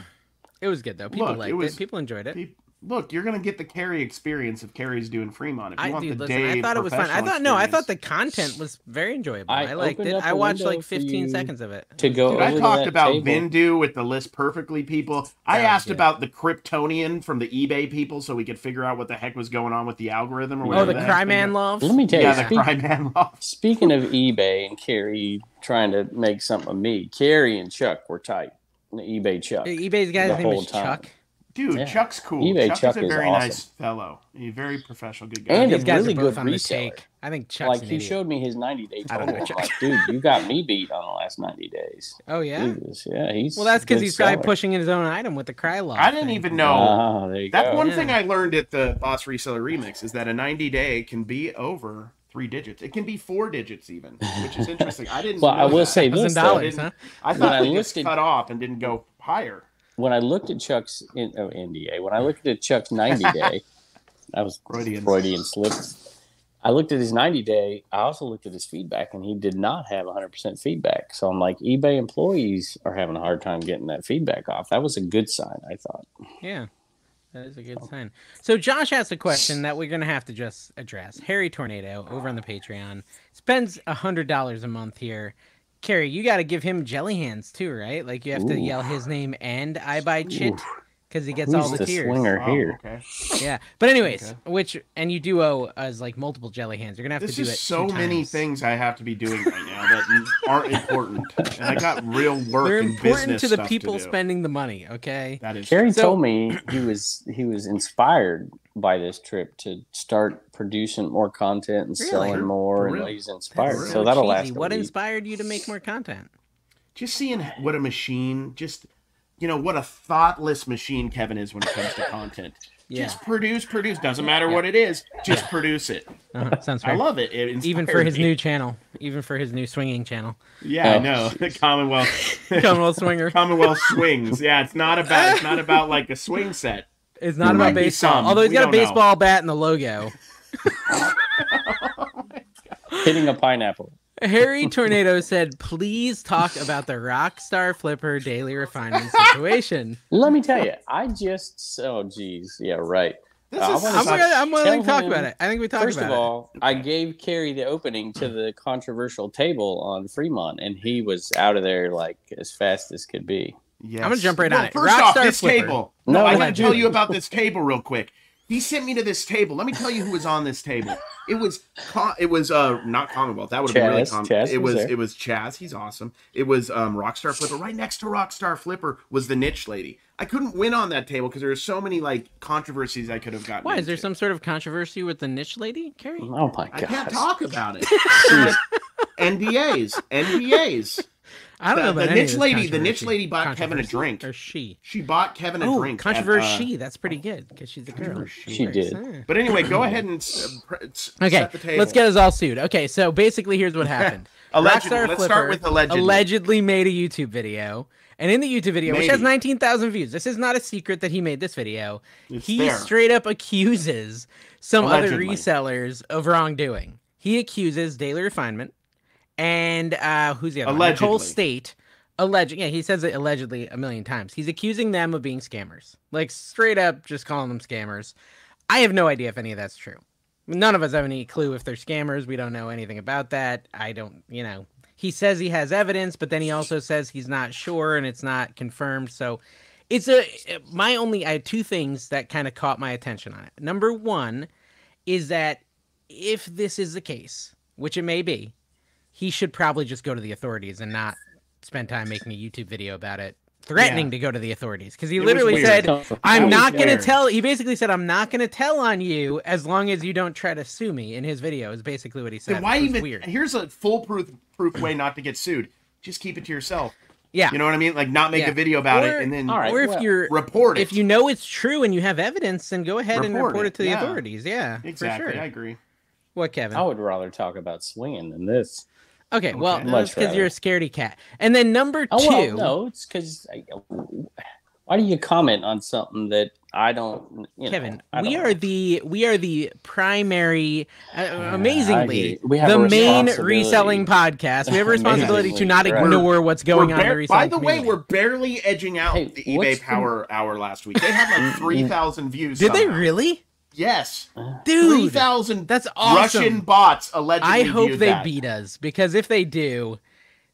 It was good though. People liked it. People enjoyed it. Look, you're gonna get the Carrie experience if Carrie's doing Fremont. If you want the I thought it was fun. I thought the content was very enjoyable. I liked it. I watched like 15 seconds of it. I talked about Vindu with the list perfectly people. I asked about the Kryptonian from the eBay people so we could figure out what the heck was going on with the algorithm or whatever. Oh, the Cryman Love? Let me tell you. Yeah, the Cryman Love. Speaking of eBay and Carrie trying to make something of me, Carrie and Chuck were tight. The eBay Chuck. eBay's guy's name is Chuck. Dude, Chuck's cool. eBay Chuck is a very nice fellow. He's a very professional, good guy. And these guys really are both good on the reseller. take. I think Chuck's he showed me his 90-day total. I don't know, like, dude, you got me beat on the last 90 days. Oh, yeah? Jesus. Yeah, he's that's because he's probably pushing his own item with the Krylock. I didn't even know. Oh, there you That's go. one thing I learned at the Boss Reseller Remix is that a 90-day can be over 3 digits. It can be 4 digits even, which is interesting. I didn't know I will say this, though. I thought it just cut off and didn't go higher. When I looked at Chuck's NDA, when I looked at Chuck's 90-day, I was Freudian slip. I looked at his 90-day. I also looked at his feedback, and he did not have 100% feedback. So I'm like, eBay employees are having a hard time getting that feedback off. That was a good sign, I thought. Yeah, that is a good sign. So Josh asked a question that we're going to have to just address. Harry Tornado over on the Patreon spends $100 a month here. Carrie, you got to give him jelly hands too, right? Like you have to yell his name and I buy chit because he gets all the tears. Swinger here. Okay. Yeah, but anyways, and you do owe us like multiple jelly hands. You're gonna have to do it. This is so many things I have to be doing right now that aren't important, and I got real work. They're and important business to the stuff people to do. spending the money. Okay. That is. Carrie told me he was inspired by this trip to start producing more content and selling more, and he's inspired. So that'll last. What inspired you to make more content? Just seeing what a machine, what a thoughtless machine Kevin is when it comes to content. Just produce. Doesn't matter what it is. Just produce it. Sounds fair. I love it. Even for his new channel. Even for his new swinging channel. Yeah, I know. Commonwealth Swinger. Commonwealth Swings. Yeah, it's not about like a swing set. It's not about baseball. Although he's got a baseball bat in the logo. Hitting a pineapple. Harry Tornado said, please talk about the Rockstar Flipper daily refinement situation. Let me tell you, oh geez, yeah, right. I'm willing to talk about it. I think we talked about it. First of all, I gave Carrie the opening to the controversial table on Fremont, and he was out of there like as fast as could be. Yes. I'm gonna jump right on it. First off, this table. No, I gotta tell you about this table real quick. He sent me to this table. Let me tell you who was on this table. It was not Commonwealth. That would have been really Commonwealth. It was Chaz. He's awesome. It was Rockstar Flipper. Right next to Rockstar Flipper was the niche lady. I couldn't win on that table because there were so many like controversies I could have gotten. Why into. Is there some sort of controversy with the niche lady, Carrie? Oh my god! I can't talk about it. NDAs. I don't know about the niche lady bought Kevin a drink. Or she bought Kevin a drink. Controversy. That's pretty good because she's a girl. She did. But anyway, go ahead and set the table. Let's get us all sued. Okay, so basically, here's what happened. Allegedly, let's start with allegedly. Allegedly made a YouTube video, and in the YouTube video, which has 19,000 views, this is not a secret that he made this video. He straight up accuses some other resellers of wrongdoing. He accuses Daily Refinement. And who's the other one? Nicole State. Yeah, he says it allegedly a million times. He's accusing them of being scammers. Like, straight up just calling them scammers. I have no idea if any of that's true. None of us have any clue if they're scammers. We don't know anything about that. I don't, He says he has evidence, but then he also says he's not sure and it's not confirmed. So I had two things that kind of caught my attention on it. Number one is that if this is the case, which it may be, he should probably just go to the authorities and not spend time making a YouTube video about it, threatening to go to the authorities. Because he literally said, I'm not going to tell. He basically said, I'm not going to tell on you as long as you don't try to sue me in his video, is basically what he said. Then why even? Weird. Here's a foolproof way not to get sued. Just keep it to yourself. Yeah. You know what I mean? Like, not make a video about it and then if you're report it. If you know it's true and you have evidence, then go ahead and report it to the authorities. Yeah, exactly. For sure. I agree. What, Kevin? I would rather talk about swinging than this. Okay, well, that's because you're a scaredy cat. And then number two... no, it's because... Why do you comment on something that I don't... Kevin, we are the primary... amazingly, the main reselling podcast. We have a responsibility to not ignore what's going on in the reselling By the way, we're barely edging out the eBay Power Hour last week. They had like 3,000 views. Did they really? Yes, dude, 3,000. That's awesome. Russian bots allegedly. I hope they beat us, because if they do,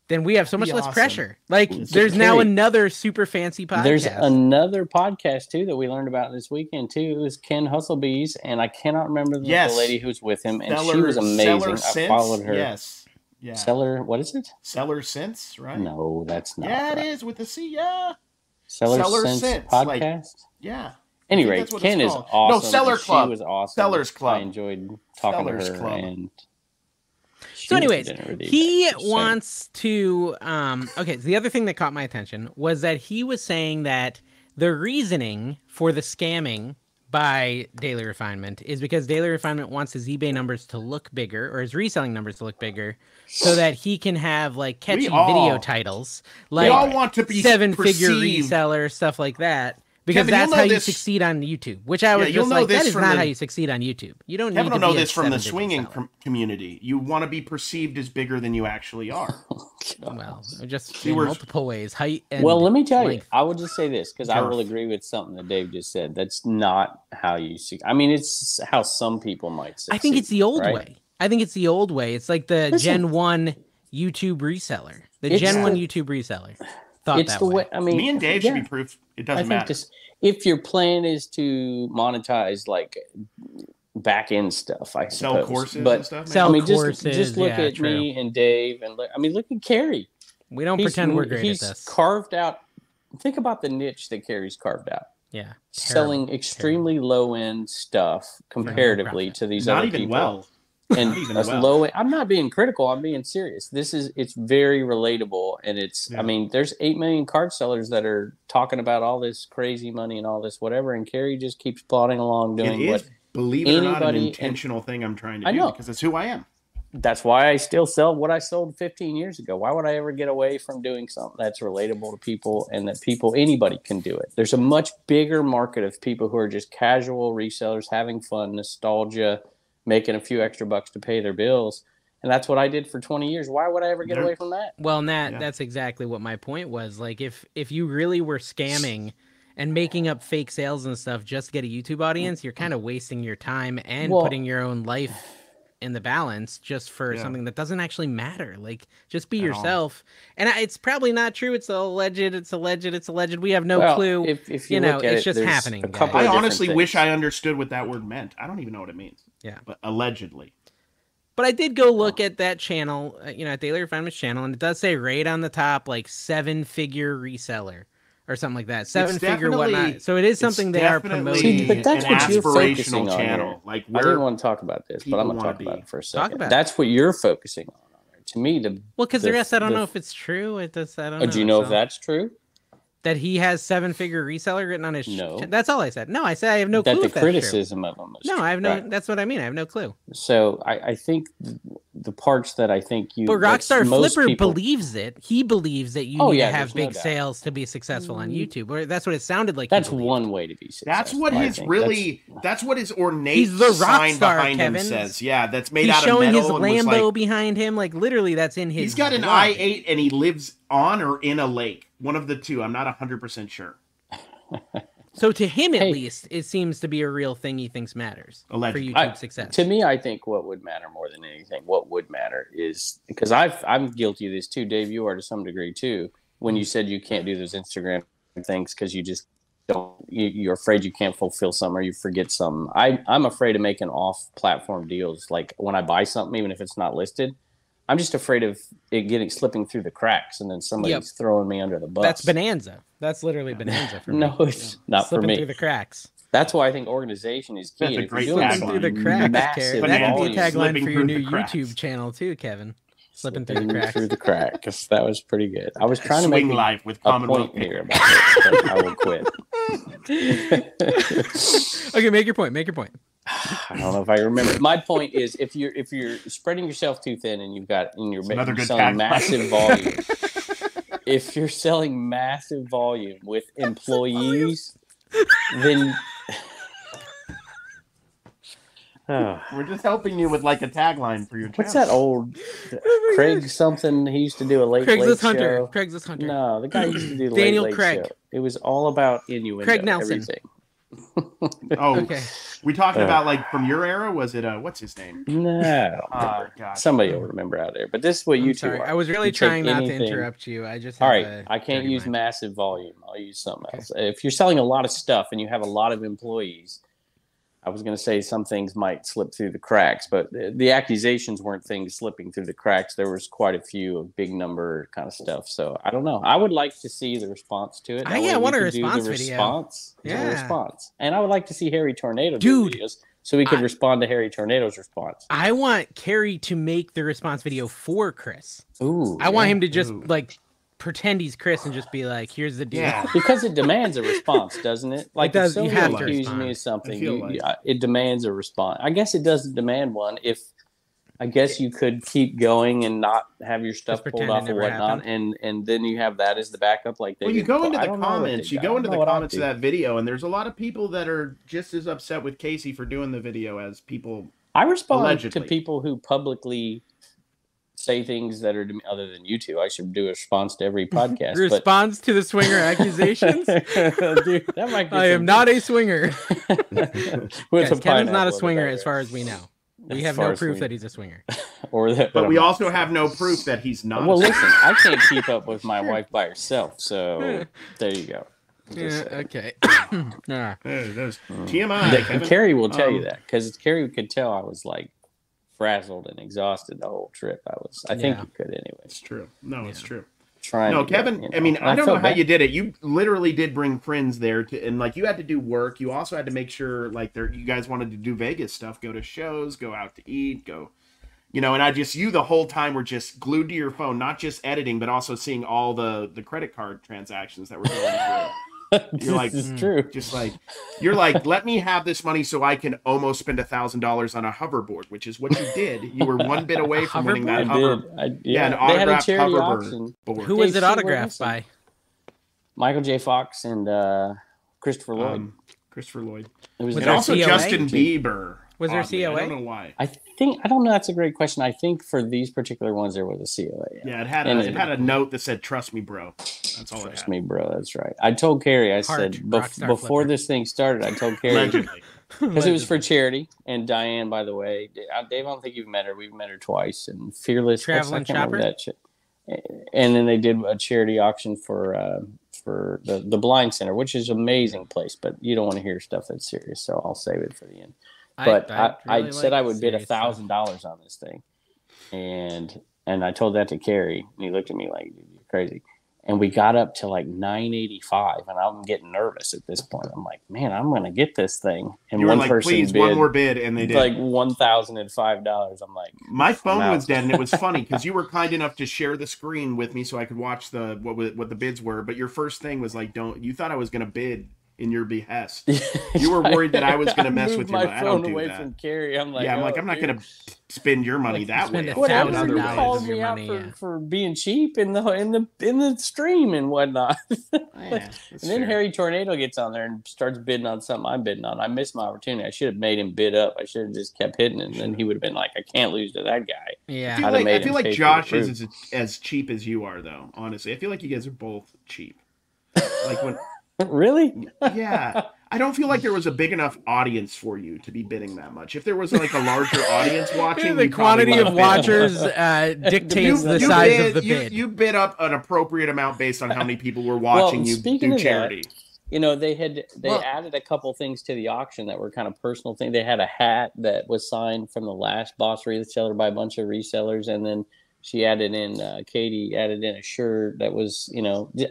then we have so much less pressure. Like, there's now another super fancy podcast. There's another podcast too that we learned about this weekend too. It was Ken Hustlebees, and I cannot remember the lady who was with him, and she was amazing. I followed her. Yes. Yeah. Seller, what is it? Seller Sense, right? No, that's not. Yeah, it is with the C. Yeah. Seller Sense podcast. Like, yeah. Anyway, Ken is awesome. No, Seller Club. She was awesome. Sellers Club. I enjoyed talking to her. Club. And so anyways, he wants to... okay, so the other thing that caught my attention was that he was saying that the reasoning for the scamming by Daily Refinement is because Daily Refinement wants his eBay numbers to look bigger, or his reselling numbers to look bigger, so that he can have like catchy video titles, like we all want to be seven-figure reseller, stuff like that. Because Kevin, that's how you succeed on YouTube. Which I was just like, that is not how you succeed on YouTube. You don't need to know this from the swinging community. You want to be perceived as bigger than you actually are. Well, just in multiple ways. Height and well, let me tell you, I will just say this, because I will agree with something that Dave just said. That's not how you see. I mean, it's how some people might succeed. I think it's the old way. I think it's the old way. It's like the Gen 1 YouTube reseller. The Gen 1 YouTube reseller. It's the way. I mean, me and Dave should be proof. It doesn't matter. If your plan is to monetize like back end stuff, I suppose. Sell courses and stuff. Sell courses. Just look at me and Dave, and look at Carrie. We don't pretend we're great at this. He's carved out. Think about the niche that Carrie's carved out. Yeah, selling extremely low end stuff comparatively to these other people. Well. And low. I'm not being critical. I'm being serious. It's very relatable, and I mean, there's 8 million card sellers that are talking about all this crazy money and all this whatever, and Carrie just keeps plodding along doing what. Believe it or not, an intentional thing I'm trying to do because it's who I am. That's why I still sell what I sold 15 years ago. Why would I ever get away from doing something that's relatable to people and that anybody can do it? There's a much bigger market of people who are just casual resellers having fun, nostalgia, making a few extra bucks to pay their bills. And that's what I did for 20 years. Why would I ever get away from that? Well, that's exactly what my point was. Like, if you really were scamming and making up fake sales and stuff just to get a YouTube audience, you're kind of wasting your time and putting your own life in the balance just for something that doesn't actually matter. Like, just be yourself. And it's probably not true. It's alleged. We have no clue. If you know, it's just happening. I honestly wish I understood what that word meant. I don't even know what it means. Yeah. But allegedly. But I did go look at that channel, at Daily Refinement's channel, and it does say right on the top, like 7-figure reseller or something like that. 7-figure whatnot. So it is something they are promoting. But that's what you're focusing on. Channel. Like, I didn't want to talk about this, but I'm going to talk about it for a second. Talk about that's what you're focusing on. To me, because the rest, I don't know if it's true. I don't know. Do you know if that's true? That he has 7-figure reseller written on his that's all I said. No, I said I have no clue. That the criticism of him. No, I have no. Right. That's what I mean. I have no clue. So I think the parts that I think you. But Rockstar Flipper believes it. He believes that you need to have big sales to be successful on YouTube. Or that's what it sounded like. That's one way to be successful. That's what his That's what his ornate. He's the sign Rockstar, behind Kevin. him says. Yeah, that's made He's out of metal. He's showing his Lambo behind him. Like literally, that's in his. He's got an i8 and he lives on or in a lake. One of the two. I'm not 100% sure. So to him, at least, it seems to be a real thing he thinks matters for YouTube success. To me, I think what would matter more than anything, what would matter is, because I'm guilty of this too, Dave, you are to some degree too, when you said you can't do those Instagram things because you just don't, you're afraid you can't fulfill some or you forget some. I'm afraid of making off-platform deals. Like when I buy something, even if it's not listed, I'm just afraid of it slipping through the cracks and then somebody's throwing me under the bus. That's Bonanza. That's literally Bonanza for me. No, it's not for me. Slipping through the cracks. That's why I think organization is key. That's a great tagline. Slipping through the cracks, that could be a tagline for your new cracks. YouTube channel too, Kevin. Slipping through the cracks. Through the cracks. That was pretty good. I was trying to make life with a point here about it, but I will quit. Okay, make your point. Make your point. I don't know if I remember. My point is, if you're spreading yourself too thin and you're selling massive volume, if you're selling massive volume with employees, then we're just helping you with like a tagline for your channel. What's that old Craig something? He used to do a late Hunter. show. Craigslist Hunter. No, the guy used to do the Daniel late Craig. show. It was all about innuendo. Craig Nelson. Everything. Okay. We talking about like from your era? Was it what's his name? No. God. Somebody will remember out there. But this is what you two are. I was really trying not to interrupt you. I just all right. I can't use massive volume. I'll use something else. If you're selling a lot of stuff and you have a lot of employees, I was going to say some things might slip through the cracks, but the accusations weren't things slipping through the cracks. There was quite a few of big number kind of stuff. So I don't know. I would like to see the response to it. I want a response video. Response. And I would like to see Harry Tornado do videos so we could respond to Harry Tornado's response. I want Carrie to make the response video for Chris. Ooh. I want him to just pretend he's Chris and just be like, here's the deal. Yeah. Because it demands a response, doesn't it? Like, it does. If somebody accuses me of something, it demands a response. I guess it doesn't demand one. I guess you could keep going and not have your stuff pulled off or whatnot, and then you have that as the backup. Like, you go into the comments. You go into the comments of that video, and there's a lot of people that are just as upset with Casey for doing the video as people. I respond to people who publicly say things that are other than you two. I should do a response to every podcast. Response to the swinger accusations? Dude, that might be I am not a swinger. Kevin's not a swinger as far as we know. We have no proof that he's a swinger. But we also have no proof that he's not. Well, listen, I can't keep up with my wife by herself, so there you go. Yeah, okay. There's TMI. Carrie will tell you that, because Carrie could tell I was like frazzled and exhausted the whole trip. I think you could anyway. It's true. No, it's true. Kevin, I mean, I don't know how you did it. You literally did bring friends there, and like you had to do work. You also had to make sure like you guys wanted to do Vegas stuff, go to shows, go out to eat, and you the whole time were just glued to your phone, not just editing, but also seeing all the credit card transactions that were going through. You're like, this is true. Just like you're like, let me have this money so I can almost spend $1,000 on a hoverboard, which is what you did. You were one bit away from winning that hoverboard. An autographed hoverboard. Who was it autographed by? Michael J. Fox and Christopher Lloyd. And also COA? Justin Bieber. Was there COA? I don't know why. I don't know. That's a great question. I think for these particular ones, there was a COA. Yeah, it had a note that said, "Trust me, bro." That's all. Trust me, bro. That's right. I told Carrie. I said before this thing started. I told Carrie because it was for charity. And Diane, by the way, Dave, I don't think you've met her. We've met her twice. And Fearless Traveling Shopper. That shit. And then they did a charity auction for the Blind Center, which is an amazing place. But you don't want to hear stuff that's serious, so I'll save it for the end. But I said I would bid $1,000 on this thing, and I told that to Carrie, and he looked at me like, "You're crazy." And we got up to like 985, and I'm getting nervous at this point. I'm like, "Man, I'm gonna get this thing." And you were like, "Please, one more bid," and they did like $1,005. I'm like, my phone was dead, and it was funny because you were kind enough to share the screen with me so I could watch what the bids were. But your first thing was like, "Don't." You thought I was gonna bid in your behest. You were worried that I was going to mess with you. I don't do that. From Carrie. I'm like, I'm not going to spend your money that way. Whatever. You called me out for being cheap in the stream and whatnot. And then Harry Tornado gets on there and starts bidding on something I'm bidding on. I missed my opportunity. I should have made him bid up. I should have just kept hitting it, and then he would have been like, I can't lose to that guy. Yeah. I feel like Josh is as cheap as you are, though. Honestly, I feel like you guys are both cheap. Like when. Really? Yeah. I don't feel like there was a big enough audience for you to be bidding that much. If there was like a larger audience watching, the quantity of watchers dictates the size of the bid. You bid up an appropriate amount based on how many people were watching you do charity. That, they added a couple things to the auction that were kind of personal things. They had a hat that was signed from the last boss reseller by a bunch of resellers, and then she added in, Katie added in a shirt that was,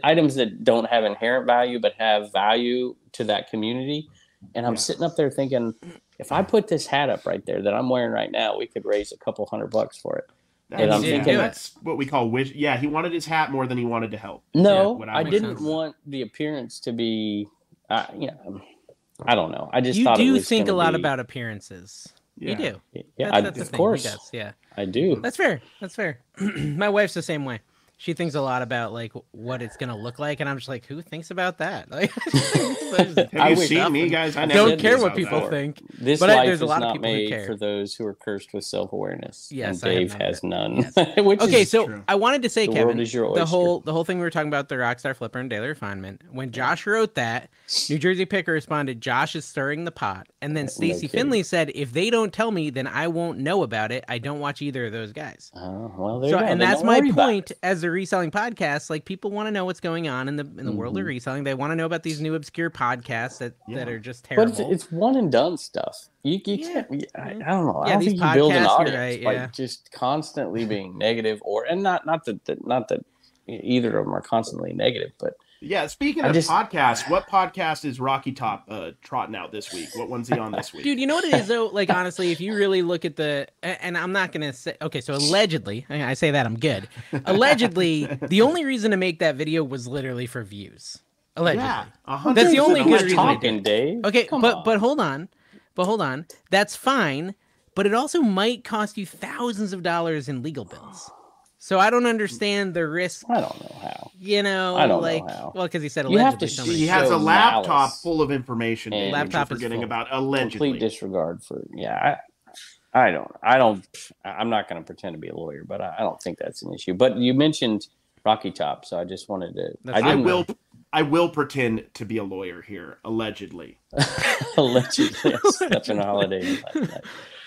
items that don't have inherent value but have value to that community. And I'm sitting up there thinking, if I put this hat up right there that I'm wearing right now, we could raise a couple $100 for it. And I'm thinking that's what we call wish. Yeah, he wanted his hat more than he wanted to help. No, I didn't want the appearance to be. I don't know. I just thought it was. You do think a lot about appearances. Yeah. You do. Yeah, that's of course. He does, yeah. I do. That's fair. My wife's the same way. She thinks a lot about like what it's gonna look like, and I'm just like, who thinks about that? Like, have you seen me, guys? I don't care what people think. This life is not made for those who are cursed with self-awareness. Yes, and Dave has none. Yes. True. I wanted to say, the Kevin, the whole thing we were talking about, the Rockstar Flipper and Daily Refinement. When Josh wrote that, New Jersey Picker responded, "Josh is stirring the pot," and then Stacy Finley said, "If they don't tell me, then I won't know about it. I don't watch either of those guys." Oh, well, there you go. And that's my point as a reselling podcast. Like, people want to know what's going on in the world of reselling. They want to know about these new obscure podcasts that are just terrible. But it's one and done stuff. You can't. I don't know. I don't think you build an audience by just constantly being negative, and not that either of them are constantly negative, but. Yeah, speaking of podcasts, what podcast is Rocky Top trotting out this week? What one's he on this week? Dude, you know what it is, though? Like, honestly, if you really look at and I'm not going to say... Okay, so allegedly, I say that, I'm good. Allegedly, the only reason to make that video was literally for views. Allegedly. Yeah, that's the only good reason. Talking, Dave. Okay, but hold on. That's fine, but it also might cost you thousands of dollars in legal bills. So I don't understand the risk. I don't know how. I don't know how. Well, because he said allegedly. He has a laptop full of information. Dave, laptop is forgetting about allegedly. Complete disregard for. Yeah, I'm not going to pretend to be a lawyer, but I don't think that's an issue. But you mentioned Rocky Top, so I just wanted to. I will pretend to be a lawyer here. Allegedly. Allegedly, such an holiday.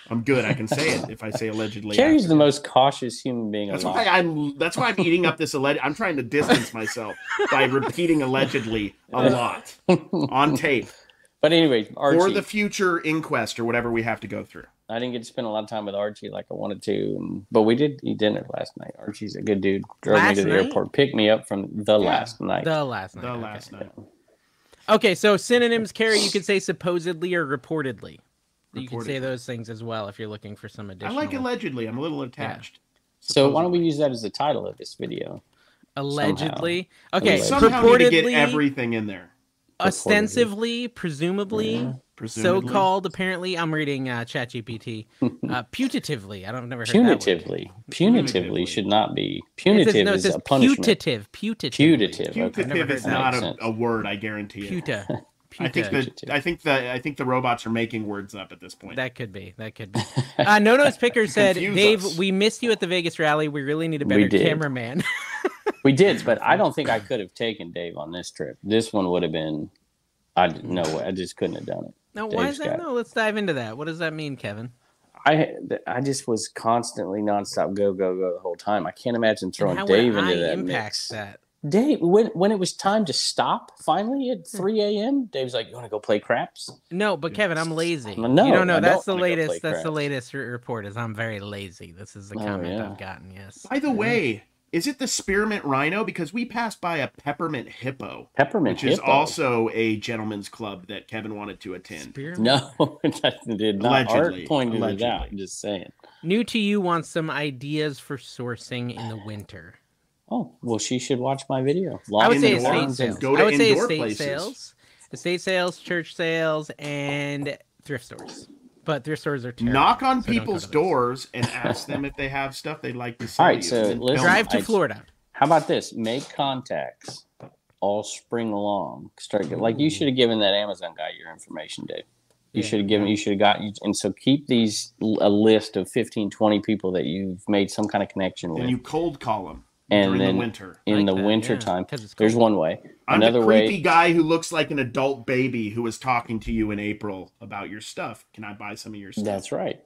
I'm good. I can say it if I say allegedly. Carrie's the most cautious human being alive. That's why I'm eating up this alleged. I'm trying to distance myself by repeating allegedly a lot on tape. But anyway, Archie, for the future inquest or whatever we have to go through. I didn't get to spend a lot of time with Archie like I wanted to, but we did eat dinner last night. Archie's a good dude. Drove me to the airport, picked me up from last night. The last night. Okay, so synonyms, Carrie, you could say supposedly or reportedly. You can say those things as well if you're looking for some additional. I like allegedly. I'm a little attached. Yeah. So why don't we use that as the title of this video? Allegedly. Okay. Somehow need to get everything in there. Ostensively, presumably, so-called. Apparently, I'm reading ChatGPT. Putatively. I've never heard punitively. That word. Punitively should not be. Punitive is a punishment. Putative. Putative is not a word. I guarantee you. Puta. I think the robots are making words up at this point. That could be. No Picker said, "Dave, we missed you at the Vegas rally. We really need a better cameraman." We did, but I don't think I could have taken Dave on this trip. This one would have been, no way. I just couldn't have done it. No, why is that? No, let's dive into that. What does that mean, Kevin? I just was constantly nonstop go the whole time. I can't imagine throwing Dave into that mix. That? Dave, when it was time to stop finally at 3 a.m., Dave's like, "You want to go play craps?" No, but Kevin, I'm lazy. No, you don't know. That's the latest. That's the latest report. Is I'm very lazy. This is the comment I've gotten. Yes. By the way, is it the spearmint rhino? Because we passed by a peppermint hippo. Which is also a gentleman's club that Kevin wanted to attend. Spearmint? No, that did not. Art pointed it out. I'm just saying. New to you wants some ideas for sourcing in the winter. Oh, well, she should watch my video. I would say estate sales. I would say estate sales, church sales, and thrift stores. But thrift stores are terrible. Knock on people's doors and ask them if they have stuff they'd like to sell. All right, so drive to Florida. How about this? Make contacts all spring long. Like you should have given that Amazon guy your information, Dave. You should have got, and so keep a list of 15, 20 people that you've made some kind of connection with. And you cold call them. And then in the winter time, there's one way. Another I'm the creepy guy who looks like an adult baby who was talking to you in April about your stuff. Can I buy some of your stuff? That's right.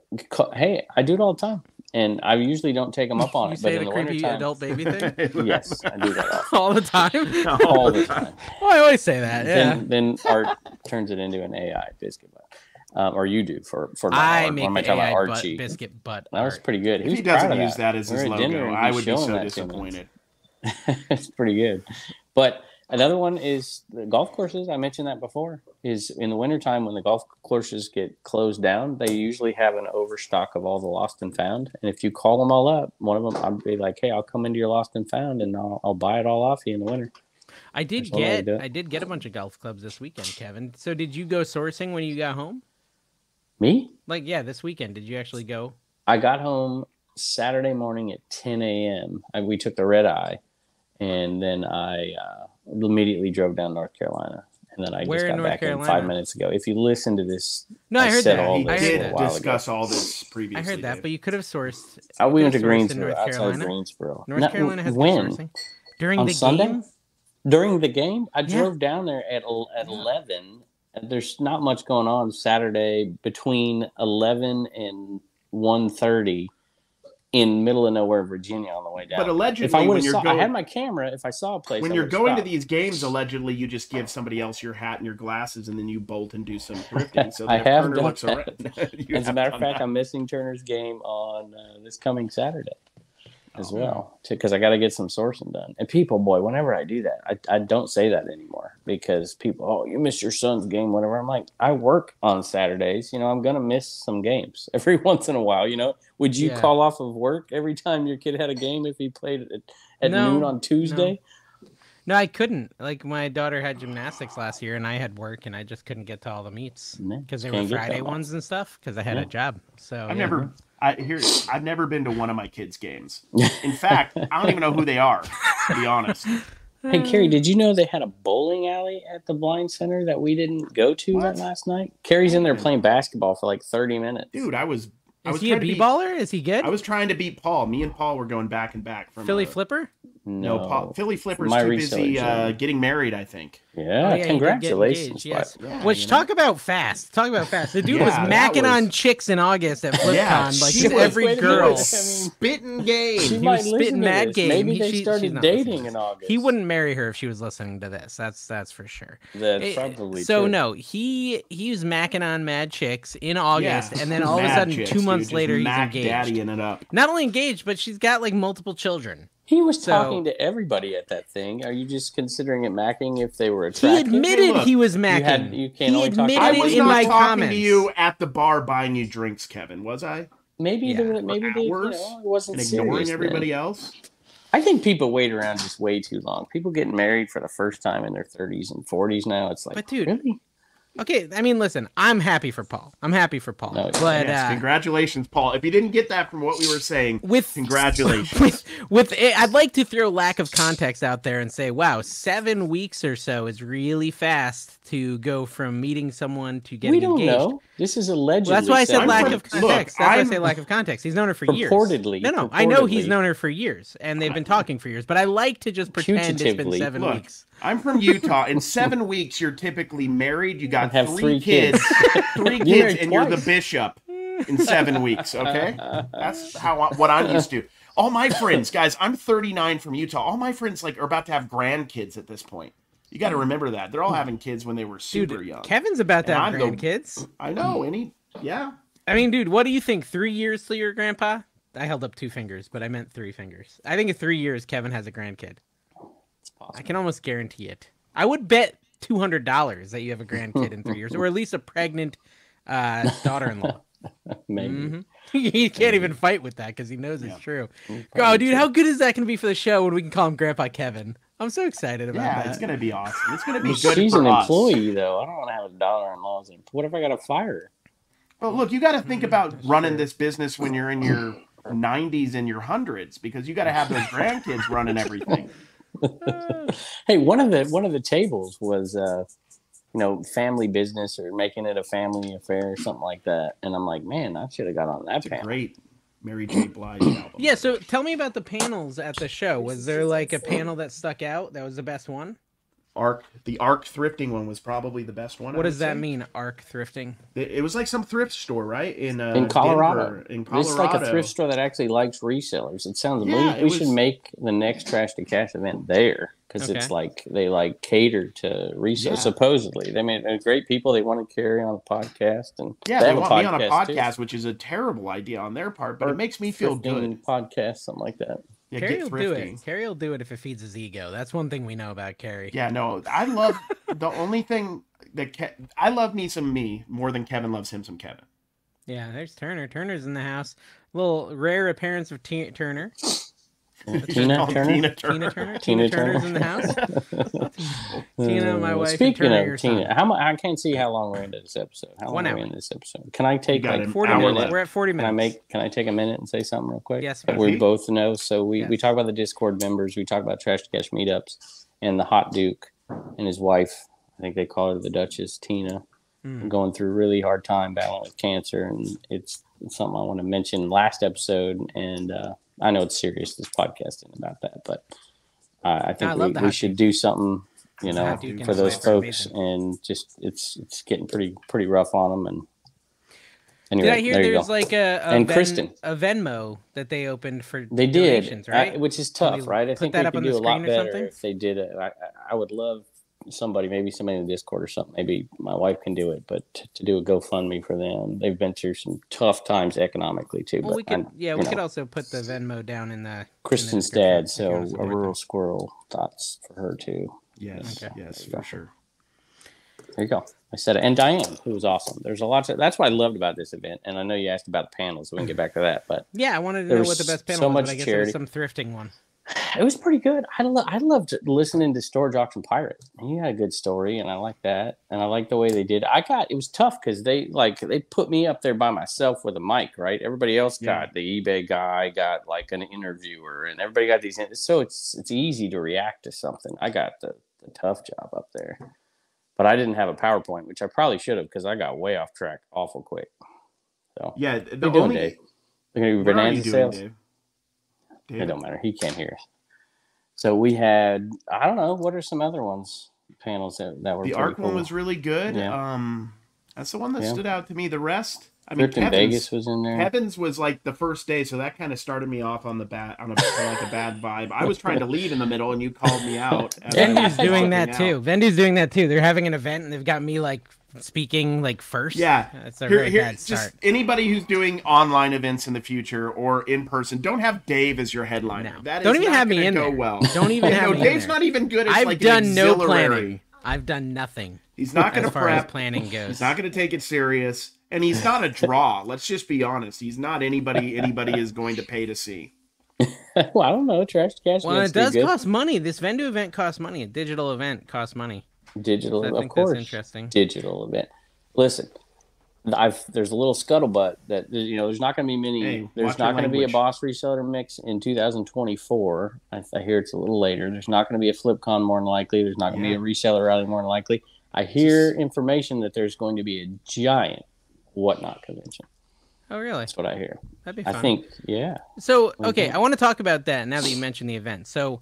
Hey, I do it all the time, and I usually don't take them up on it. But in the creepy wintertime, adult baby thing. Yes, I do that all the time. All the time. Well, I always say that. Yeah. Then Art turns it into an AI biscuit butt. Or you do for I Art. make an AI biscuit butt. That was pretty good. If he doesn't use that as his logo, I would be so disappointed. It's pretty good. But another one is the golf courses. I mentioned that before. Is in the wintertime when the golf courses get closed down, they usually have an overstock of all the lost and found. And if you call them all up, one of them, I'd be like, "Hey, I'll come into your lost and found, and I'll buy it all off you in the winter." I did get a bunch of golf clubs this weekend, Kevin. So did you go sourcing when you got home? Me? This weekend. Did you actually go? I got home Saturday morning at 10 a.m. We took the red eye, and then I immediately drove down North Carolina. And then I just got back in 5 minutes ago. If you listen to this, no, I heard that. He did discuss all this previously. I heard that, but you could have sourced. We went to Greensboro, outside Greensboro. North Carolina has good sourcing. During the Sunday? game? During the game? I drove down there at 11. There's not much going on Saturday between 11 and 1:30 in middle of nowhere, Virginia, on the way down. But allegedly, I had my camera. If I saw a place, when you're going to these games, allegedly, you just give somebody else your hat and your glasses, and then you bolt and do some thrifting. So I have done that. As a matter of fact, I'm missing Turner's game on this coming Saturday as well, because I got to get some sourcing done. And people, boy, whenever I do that, I don't say that anymore because people, oh, you missed your son's game, whatever. I'm like, I work on Saturdays. I'm going to miss some games every once in a while. Would you call off of work every time your kid had a game if he played at noon on Tuesday? No, I couldn't. Like, my daughter had gymnastics last year, and I had work, and I just couldn't get to all the meets because they were Friday ones and stuff because I had a job. So I've never been to one of my kids' games. In fact, I don't even know who they are, to be honest. Hey, Carrie, did you know they had a bowling alley at the Blind Center that we didn't go to that last night? Carrie's in there playing basketball for like 30 minutes. Dude, Is he a b-baller? Is he good? I was trying to beat Paul. Me and Paul were going back and back from Philly Flipper. No, Paul. Philly Flipper's too busy getting married, I think. Yeah, congratulations. Yes. Which talk about fast. The dude was macking on chicks in August at FlipCon. Like he's every girl. Spitting game. He was spitting mad game. Maybe they started dating in August. He wouldn't marry her if she was listening to this. That's for sure. That's probably so true. No, he was macking on mad chicks in August, and then all of a sudden, 2 months later, he's engaged. Daddying it up. Not only engaged, but she's got like multiple children. He was talking to everybody at that thing. Are you just considering it macking if they were attractive? He admitted he was macking. You can't only talk. I was not talking to you at the bar buying you drinks, Kevin. Was I? Maybe they it wasn't and ignoring serious, everybody else. I think people wait around just way too long. People getting married for the first time in their 30s and 40s now. It's like, but dude, really? Okay, I mean, listen, I'm happy for Paul. No, but yes, congratulations, Paul. If you didn't get that from what we were saying, congratulations. I'd like to throw lack of context out there and say, wow, 7 weeks or so is really fast to go from meeting someone to getting engaged. We don't know. This is allegedly. Well, that's why I said lack of context. Look, that's why I say lack of context. He's known her for years. Purportedly. No, I know he's known her for years, and they've been talking for years. But I like to just pretend it's been 7 weeks. I'm from Utah. In 7 weeks, you're typically married. You got have 3 kids, 3 kids, and you're the bishop. In 7 weeks, okay? That's what I'm used to. All my friends, guys, I'm 39 from Utah. All my friends are about to have grandkids at this point. You got to remember that. They're all having kids when they were super young. Kevin's about to have grandkids. I know. Yeah. I mean, dude, what do you think? 3 years till your grandpa? I held up 2 fingers, but I meant 3 fingers. I think in 3 years, Kevin has a grandkid. I can almost guarantee it. I would bet $200 that you have a grandkid in 3 years, or at least a pregnant daughter-in-law. Maybe. Mm-hmm. He can't even fight with that because he knows it's true. Oh, dude, how good is that going to be for the show when we can call him Grandpa Kevin? I'm so excited about that. Yeah, it's going to be awesome. It's going to be good She's for an us. employee, though. I don't want to have a daughter-in-law. What if I got to fire her? But look, you got to think about running this business when you're in your 90s and your hundreds, because you got to have those grandkids running everything. Hey, one of the tables was family business or making it a family affair or something like that, and I'm like, man, I should have got on that panel. Great Mary J. Blige album. Yeah, so tell me about the panels at the show. Was there like a panel that stuck out that was the best one? The ARC thrifting one was probably the best one. What does that mean, ARC thrifting? It was like some thrift store, right? In Colorado. Denver, in Colorado. It's like a thrift store that actually likes resellers. It sounds amazing. We should make the next Trash to Cash event there, because it's like they cater to resellers. Yeah. Supposedly, they made great people. They want to carry on a podcast, and they want me on a podcast, which is a terrible idea on their part, but it makes me feel good. Podcast, something like that. Yeah, Carrie will do it. Carrie will do it if it feeds his ego. That's one thing we know about Carrie. Yeah, no, I love the only thing that I love me some me more than Kevin loves him some Kevin. Yeah, there's Turner. Turner's in the house. Little rare appearance of Turner. Tina Turner. Tina Turner's in the house. Tina, my wife. Speaking of Tina, I can't see how long we're into this episode. How long are we in this episode? Can I take 40 minutes? We're at 40 minutes. Can I take a minute and say something real quick? Yes. That we both know. So we talk about the Discord members. We talk about Trash to Cash meetups, and the Hot Duke and his wife. I think they call her the Duchess, Tina, going through a really hard time battling with cancer, and it's something I want to mention last episode. And I know it's serious, this podcast isn't about that, but I think we should do something, for those folks, and just it's getting pretty rough on them. And anyway, did I hear there's like a Kristen, a Venmo that they opened for they donations, did, right? Which is tough, right? I think they could do a lot better if they did it. I would love maybe somebody in the Discord or something. Maybe my wife can do it, but to do a GoFundMe for them, they've been through some tough times economically too. Well, we could also put the Venmo down in the Kristen's dad. So a rural squirrel thoughts for her too. Yes, yes, for sure. There you go. I said it. And Diane, who was awesome. There's a lot. That's what I loved about this event. And I know you asked about the panels, so we can get back to that. But yeah, I wanted to know what the best panel was. But I guess there was some thrifting one. It was pretty good. I loved listening to Storage Auction Pirate. He had a good story, and I like that. And I like the way they did. It was tough because they put me up there by myself with a mic, right? Everybody else got the eBay guy, got like an interviewer, and everybody got these. So it's easy to react to something. I got the tough job up there, but I didn't have a PowerPoint, which I probably should have because I got way off track awful quick. So yeah, Dave? They're gonna do Bonanza sales. Dave? It don't matter. He can't hear us. So we had, I don't know, what are some other panels that were the ARC cool? One was really good. Yeah. That's the one that stood out to me. The rest, I mean, Vegas was in there. Kevin's was like the first day, so that kind of started me off on a bad vibe. I was trying to leave in the middle, and you called me out. Vendu's doing that too. Vendu's doing that too. They're having an event, and they've got me speaking first. Yeah, that's a very bad start. Just anybody who's doing online events in the future or in person, don't have Dave as your headliner. No. That don't is even not have me in go there. well. Don't even have me. Dave's in there. not even good. At I've done no auxiliary. planning. I've done nothing. He's not going to prep. As planning goes. He's not going to take it serious, and he's not a draw. Let's just be honest. He's not anybody is going to pay to see. Well, I don't know. Trash to Cash. Well, it does cost money. This Vendu event costs money. A digital event costs money. Digital, I of think course. That's interesting. Digital event. Listen, there's a little scuttlebutt that there's not going to be many. Hey, there's not going to be a Boss Reseller Mix in 2024. I hear it's a little later. There's not going to be a FlipCon more than likely. There's not going to be a reseller rally more than likely. I hear information that there's going to be a giant whatnot convention. Oh, really? That's what I hear. That'd be fun. I think, yeah. So, okay, I want to talk about that now that you mentioned the event. So,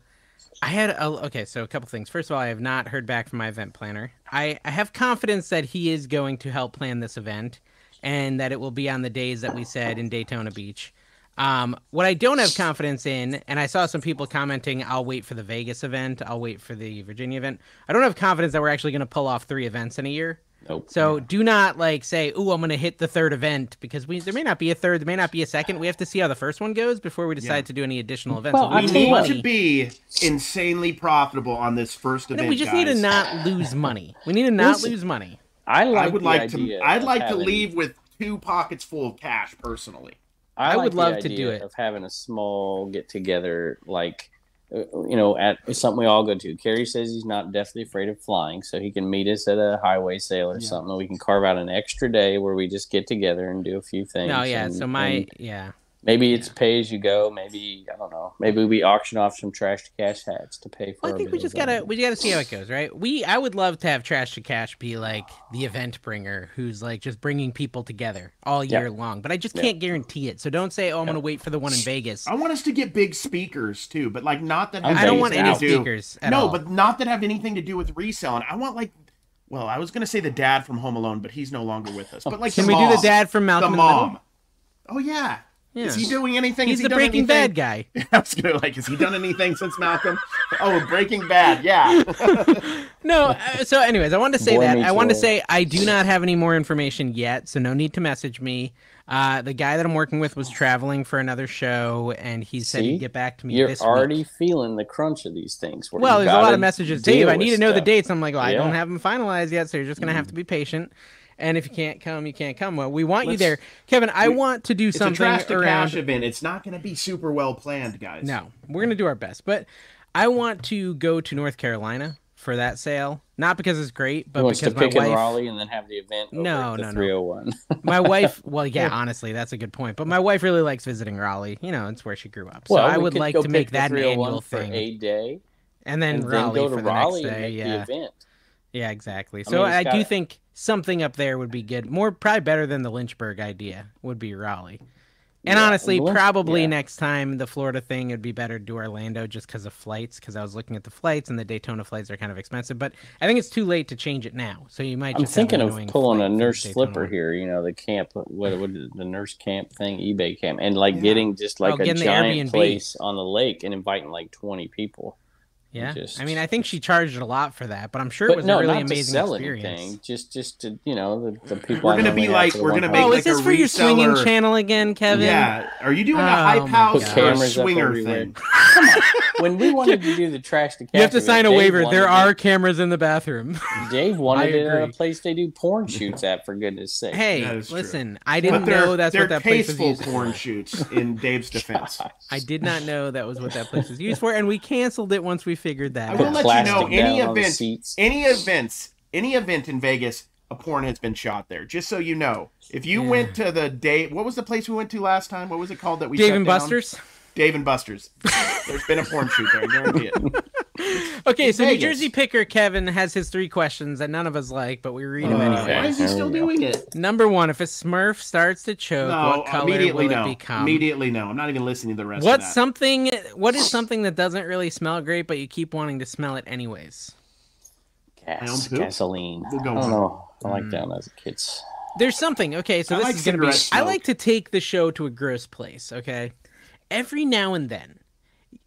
so a couple things. First of all, I have not heard back from my event planner. I have confidence that he is going to help plan this event and that it will be on the days that we said in Daytona Beach. What I don't have confidence in, and I saw some people commenting, I'll wait for the Vegas event, I'll wait for the Virginia event. I don't have confidence that we're actually going to pull off 3 events in a year. Nope. So do not say, "Ooh, I'm going to hit the 3rd event," because there may not be a 3rd, there may not be a 2nd. We have to see how the first one goes before we decide to do any additional events. Well, we need to be insanely profitable on this first event. We just need to not lose money. We need to not lose money. I'd like to leave with 2 pockets full of cash personally. I would love to do it. Of having a small get together, at something we all go to. Kerry says he's not deathly afraid of flying, so he can meet us at a highway sale or something. We can carve out an extra day where we just get together and do a few things. No, yeah. Maybe it's pay as you go. Maybe I don't know. Maybe we auction off some trash to cash hats to pay for. I think we gotta see how it goes, right? I would love to have trash to cash be like the event bringer, who's like just bringing people together all year long. But I just can't guarantee it. So don't say, "Oh, I'm gonna wait for the one in Vegas." I want us to get big speakers too, but not that. I don't want any speakers. But not that have anything to do with reselling. I want I was gonna say the dad from Home Alone, but he's no longer with us. But can we do the dad from Malcolm in the Middle? Oh yeah. Yeah. Is he doing anything? He's the Breaking Bad guy. I was gonna has he done anything since Malcolm? Oh, Breaking Bad, yeah. No, so anyways, I wanted to say that. I wanted to say I do not have any more information yet, so no need to message me. The guy that I'm working with was traveling for another show, and he said he'd get back to me this week. You're already feeling the crunch of these things. Well, there's a lot of messages. Dave, I need to know the dates. I'm like, I don't have them finalized yet, so you're just going to have to be patient. And if you can't come, you can't come. Well, we want you there. Kevin, I want to do something around... It's a trash to cash event. It's not going to be super well planned, guys. No, we're going to do our best. But I want to go to North Carolina for that sale. Not because it's great, but because my wife... in Raleigh and then have the event over at the 301. My wife... Well, yeah, honestly, that's a good point. But my wife really likes visiting Raleigh. It's where she grew up. So I would like to make that an annual thing. For a day. And then Raleigh for the next day. The event. Yeah, exactly. So I do think something up there would be good. Probably better than the Lynchburg idea would be Raleigh. And honestly, probably next time the Florida thing, it'd be better to do Orlando just because of flights. Because I was looking at the flights, and the Daytona flights are kind of expensive. But I think it's too late to change it now. So you might. I'm thinking of pulling a nurse flipper here. The camp, what the nurse camp thing, eBay camp, and getting just a giant place on the lake and inviting 20 people. Yeah, I think she charged a lot for that, but I'm sure it was a really amazing experience. Anything. Just to the people. We're gonna make is this for your swinging channel again, Kevin? Yeah. Are you doing a hype house or a swinger thing? Come on. When we wanted to do the trash to cash, you have to sign a waiver. There are cameras in the bathroom. Dave wanted it at a place they do porn shoots at. For goodness' sake. Hey, listen, I didn't know that's what that place was used for. Porn shoots. In Dave's defense, I did not know that was what that place was used for, and we canceled it once we figured that out. I will let you know any event in Vegas, a porn has been shot there. Just so you know, if you went to what was the place we went to last time? What was it called that we? Dave & Buster's. Dave & Buster's. There's been a porn shoot there. I guarantee it. Okay, so Vegas. New Jersey Picker Kevin has his 3 questions that none of us like, but we read them anyway. Why is he still doing it? Number 1, if a Smurf starts to choke, what color will it become? Immediately no. I'm not even listening to the rest of that. What is something that doesn't really smell great, but you keep wanting to smell it anyways? Gasoline. I don't know. I like that as a kid. There's something. Okay, so this is going to be... I like to take the show to a gross place, okay? Every now and then,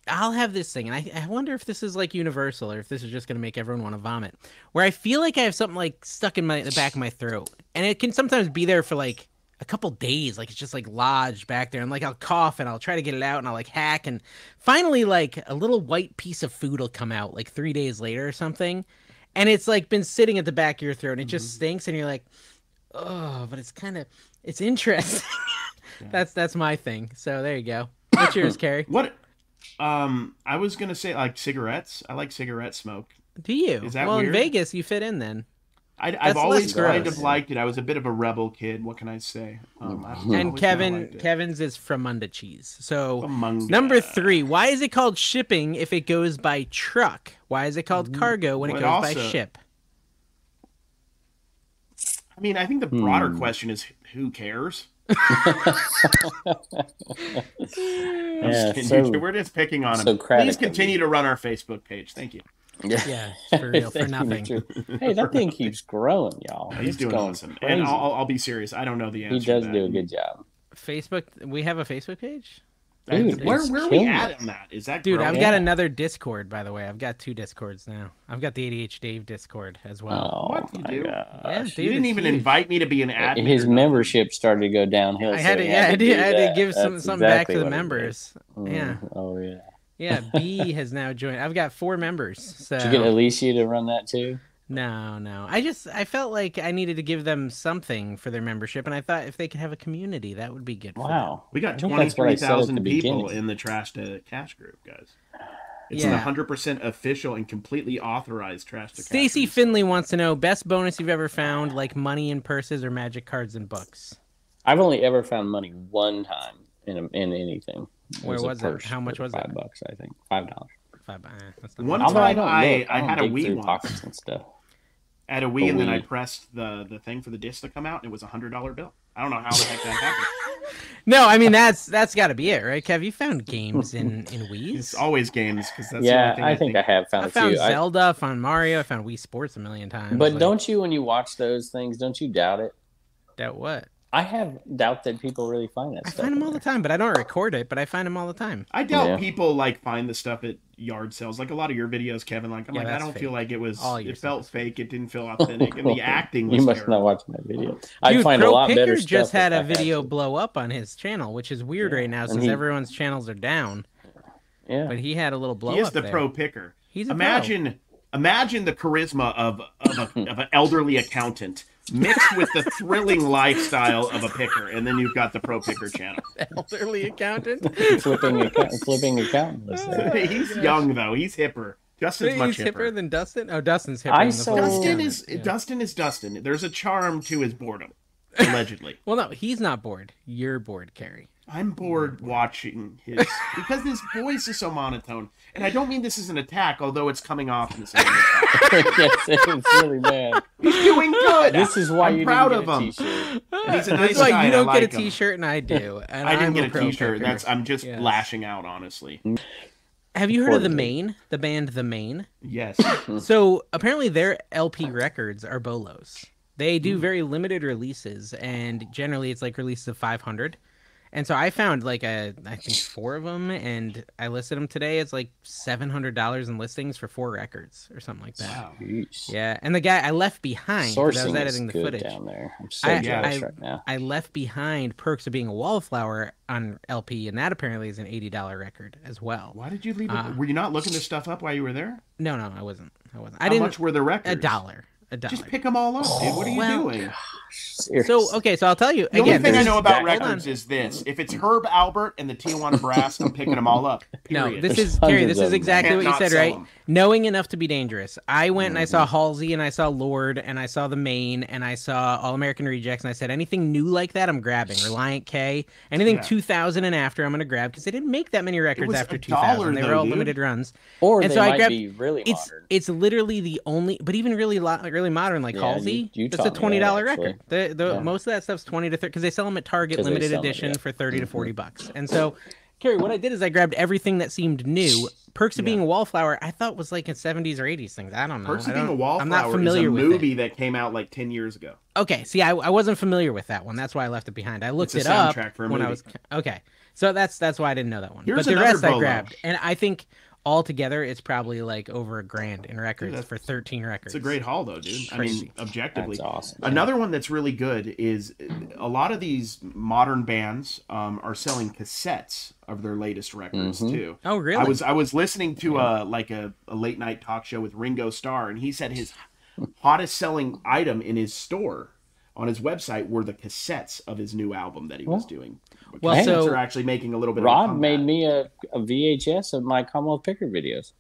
I'll have this thing, and I wonder if this is universal or if this is just going to make everyone want to vomit, where I feel like I have something stuck in the back of my throat, and it can sometimes be there for a couple days, it's just lodged back there, and I'll cough and I'll try to get it out and I'll hack, and finally a little white piece of food will come out 3 days later or something, and it's been sitting at the back of your throat and it just stinks, and you're like, oh, but it's interesting. Yeah. That's my thing. So there you go. What's yours, Carrie? What? I was gonna say cigarettes. I like cigarette smoke. Do you? Is that well, weird? In Vegas, you fit in then. I've always kind of liked it. I was a bit of a rebel kid. What can I say? And Kevin's is Fromunda cheese. So number 3, why is it called shipping if it goes by truck? Why is it called cargo when it goes by ship? I mean, I think the broader question is who cares? We're just picking on him. Please continue to run our Facebook page. Thank you. Yeah, for real, for nothing. Hey, that thing keeps growing, y'all. He's doing awesome. And I'll be serious. I don't know the answer. He does do a good job. Facebook. We have a Facebook page. Dude, where are we at on that? Is that dude? I've got another Discord, by the way. I've got 2 Discords now. I've got the ADH Dave Discord as well. Oh, what you do? Yeah, dude, you didn't even invite me to be an admin. His membership started to go downhill. I had to give something back to the members. Yeah. Oh yeah. Yeah, B has now joined. I've got 4 members. So. Did you get Alicia to run that too? No. I felt like I needed to give them something for their membership, and I thought if they could have a community, that would be good. Wow. We got 23,000 people in the Trash to Cash group, guys. It's an 100% official and completely authorized Trash to Cash. Stacy Finley wants to know, best bonus you've ever found, like money in purses or magic cards and books? I've only ever found money one time in anything. Where was it? How much was it? $5, I think. $5. One time I had a Wii once. Pockets and stuff. I had a Wii, and then I pressed the thing for the disc to come out, and it was a $100 bill. I don't know how the heck that happened. No, I mean that's got to be it, right, Kev? You found games in Wii's? It's always games because that's the only thing I think I have found. I found Zelda, I found Mario, I found Wii Sports a million times. But don't you, when you watch those things, don't you doubt it? Doubt what? I have doubt that people really find that stuff. I find them all the time, but I don't record it, but I find them all the time. I doubt people find the stuff at yard sales. Like a lot of your videos, Kevin, I don't feel like it was, it felt fake. It didn't feel authentic. And the acting was You must terrible. not watch my video. I find a lot better stuff. Just had a video blow up on his channel, which is weird right now since everyone's channels are down. Yeah. But he had a little blow up. He is the pro picker. Imagine the charisma of an elderly accountant mixed with the thrilling lifestyle of a picker, and then you've got the pro picker channel. Elderly accountant, flipping accountant. He's young though. He's hipper. Justin's much hipper than Dustin. Oh, Dustin's hipper. Dustin is Dustin. There's a charm to his boredom, allegedly. Well, no, he's not bored. You're bored, Carrie. I'm bored watching his because his voice is so monotone, and I don't mean this as an attack, although it's coming off in the same way. Yes, it's really bad. He's doing good. This is why I'm proud of him. And he's a nice guy. That's why you don't get a T-shirt, and I do. And I didn't get a T-shirt. I'm just lashing out, honestly. Have you heard of the band The Maine? Yes. So apparently their LP records are bolos. They do very limited releases, and generally it's like releases of 500. And so I found I think 4 of them, and I listed them today. It's like $700 in listings for 4 records or something like that. Wow. Yeah, and the guy I left behind because I was editing the footage down there. I'm so jealous right now. I left behind Perks of Being a Wallflower on LP, and that apparently is an $80 record as well. Why did you leave it? Were you not looking this stuff up while you were there? No, I wasn't. How much were the records? $1. Just pick them all up, dude. What are you doing? So I'll tell you. The only thing I know about records is this: if it's Herb Albert and the Tijuana Brass, I'm picking them all up. Period. No, this is Carrie. This is exactly what you said, right? Knowing enough to be dangerous. I went and I saw Halsey, and I saw Lord, and I saw The Maine, and I saw All American Rejects, and I said anything new like that, I'm grabbing. Reliant K, anything 2000 and after, I'm gonna grab because they didn't make that many records after 2000. They were all limited runs. Or they might be really modern. It's literally the only, but even really modern like Halsey, it's a $20 record. Most of that stuff's 20 to 30 because they sell them at Target limited edition for 30 to 40 bucks. And so, Carrie, what I did is I grabbed everything that seemed new. Perks of Being a Wallflower, I thought was like in 70s or 80s things. I don't know. Perks of Being a Wallflower I'm not familiar is a movie that came out like 10 years ago. Okay, see, I wasn't familiar with that one. That's why I left it behind. I looked it up when I was okay. So that's why I didn't know that one. But the rest I grabbed, and I think altogether it's probably like over $1,000 in records for 13 records. It's a great haul though, dude. I mean, objectively. That's awesome. Another one that's really good is a lot of these modern bands are selling cassettes of their latest records too. Oh, really? I was listening to a late night talk show with Ringo Starr, and he said his hottest selling item in his store on his website were the cassettes of his new album that he was doing. Well, so are actually making a little bit. Rod made me a VHS of my Commonwealth Picker videos.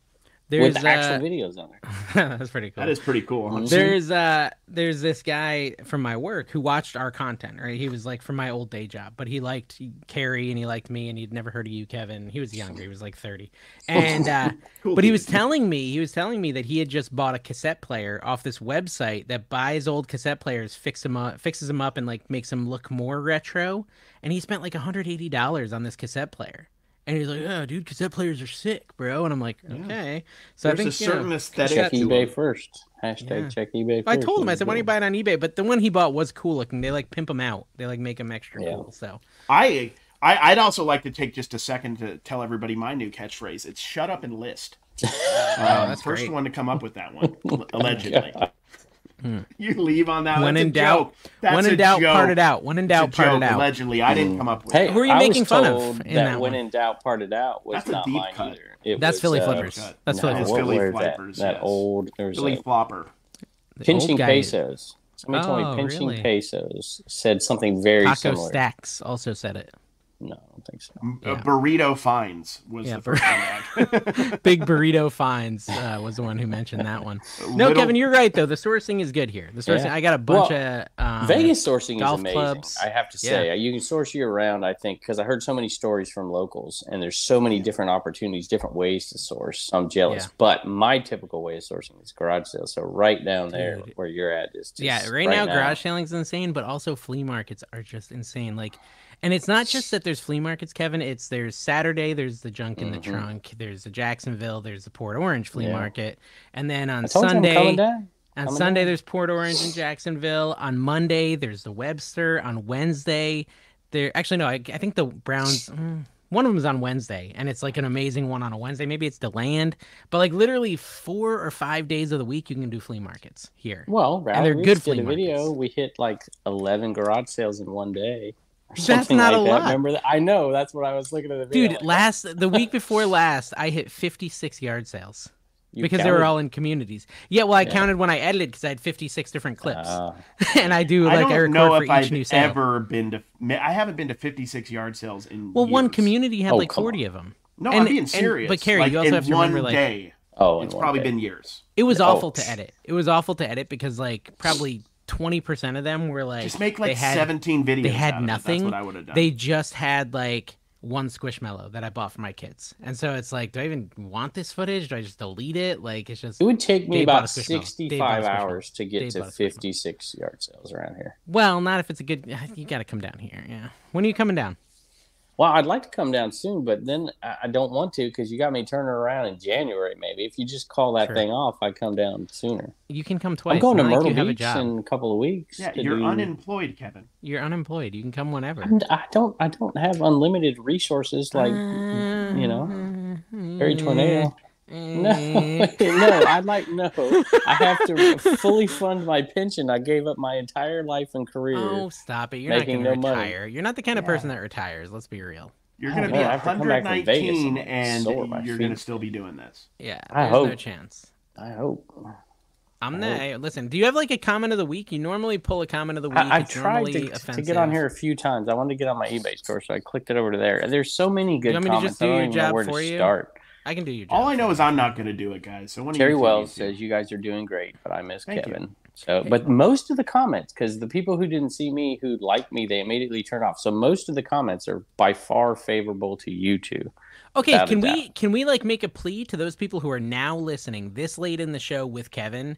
There's with actual videos on there. That's pretty cool. That is pretty cool. Mm-hmm. There's this guy from my work who watched our content, right? He was like from my old day job, but he liked Carrie and he liked me and he'd never heard of you, Kevin. He was younger, he was like 30. And cool, but he was telling me that he had just bought a cassette player off this website that buys old cassette players, fixes them up and like makes them look more retro. And he spent like $180 on this cassette player. And he's like, "Oh, dude, cassette players are sick, bro." And I'm like, "Okay." So there's I think a certain aesthetic. Check eBay first. Check eBay first. I told him, I said, "Why don't you buy it on eBay?" But the one he bought was cool looking. They like pimp them out. They like make them extra cool. So I'd also like to take just a second to tell everybody my new catchphrase. It's "Shut up and list." That's first great. One to come up with that one, allegedly. You leave on that. When in doubt, when in doubt, part it out. When in doubt, part it out. Allegedly, I didn't come up with. Hey, who are you making fun of? In that when in doubt, part it out was not mine either. That's Philly Flippers. That's Philly Flippers. That old Philly Flopper. Pinching pesos. Somebody told me pinching pesos said something very similar. Taco Stacks also said it. No, I don't think so. Burrito Fines was the first one. Big Burrito Fines was the one who mentioned that one. No, Kevin, you're right, though. The sourcing is good here. The sourcing, I got a bunch of Vegas sourcing is amazing. Clubs. I have to say. You can source year round, I think, because I heard so many stories from locals, and there's so many different opportunities, different ways to source. I'm jealous. But my typical way of sourcing is garage sales. So right down there where you're at is just... right now, garage selling is insane, but also flea markets are just insane. Like... And it's not just that there's flea markets, Kevin. There's Saturday, there's the Junk in the Trunk, there's the Jacksonville, there's the Port Orange flea market, and then on Sunday, there's Port Orange in Jacksonville. On Monday, there's the Webster. On Wednesday, I think the Browns. One of them is on Wednesday, and it's like an amazing one on a Wednesday. Maybe it's DeLand, but like literally 4 or 5 days of the week, you can do flea markets here. Well, and they're good flea markets. Video, we hit like 11 garage sales in one day. That's not like a lot. Remember that? I know. That's what I was looking at the video. Dude, the week before last, I hit 56 yard sales because they were all in communities. Yeah, well, I counted when I edited because I had 56 different clips, and I record for each new sale. I haven't been to 56 yard sales in. Well, years. one community had 40 of them. No, I'm being serious. But Carrie, you also have to remember, like, day. It's probably been years. It was awful to edit. It was awful to edit because like probably 20% of them were like just make like 17 videos. They had nothing. That's what I would have done. They just had like one Squishmallow that I bought for my kids, and so it's like, do I even want this footage? Do I just delete it? Like, it's just. It would take me about 65 hours to get to 56 yard sales around here. Well, not if it's a good. You got to come down here. Yeah. When are you coming down? Well, I'd like to come down soon, but then I don't want to because you got me turning around in January. Maybe if you just call that thing off, I come down sooner. You can come twice. I'm going to Myrtle Beach in a couple of weeks. Yeah, you're unemployed, Kevin. You're unemployed. You can come whenever. I don't have unlimited resources like Harry Tornado. No, I have to fully fund my pension. I gave up my entire life and career. Oh, stop it! You're not going to retire. You're not the kind of person that retires. Let's be real. You're going to be 119, and you're going to still be doing this. Yeah, there's no chance. I hope. Listen, do you have like a comment of the week? You normally pull a comment of the week. I've tried to get on here a few times. I wanted to get on my eBay store, so I clicked it over to there. There's so many good comments. Just do your job for you? Start. I can do your job. All I know is I'm not going to do it, guys. So Terry Wells says you guys are doing great, but I miss Kevin. So, but most of the comments, because the people who didn't see me, who liked me, they immediately turn off. So most of the comments are by far favorable to you two. Okay, can we like make a plea to those people who are now listening this late in the show with Kevin?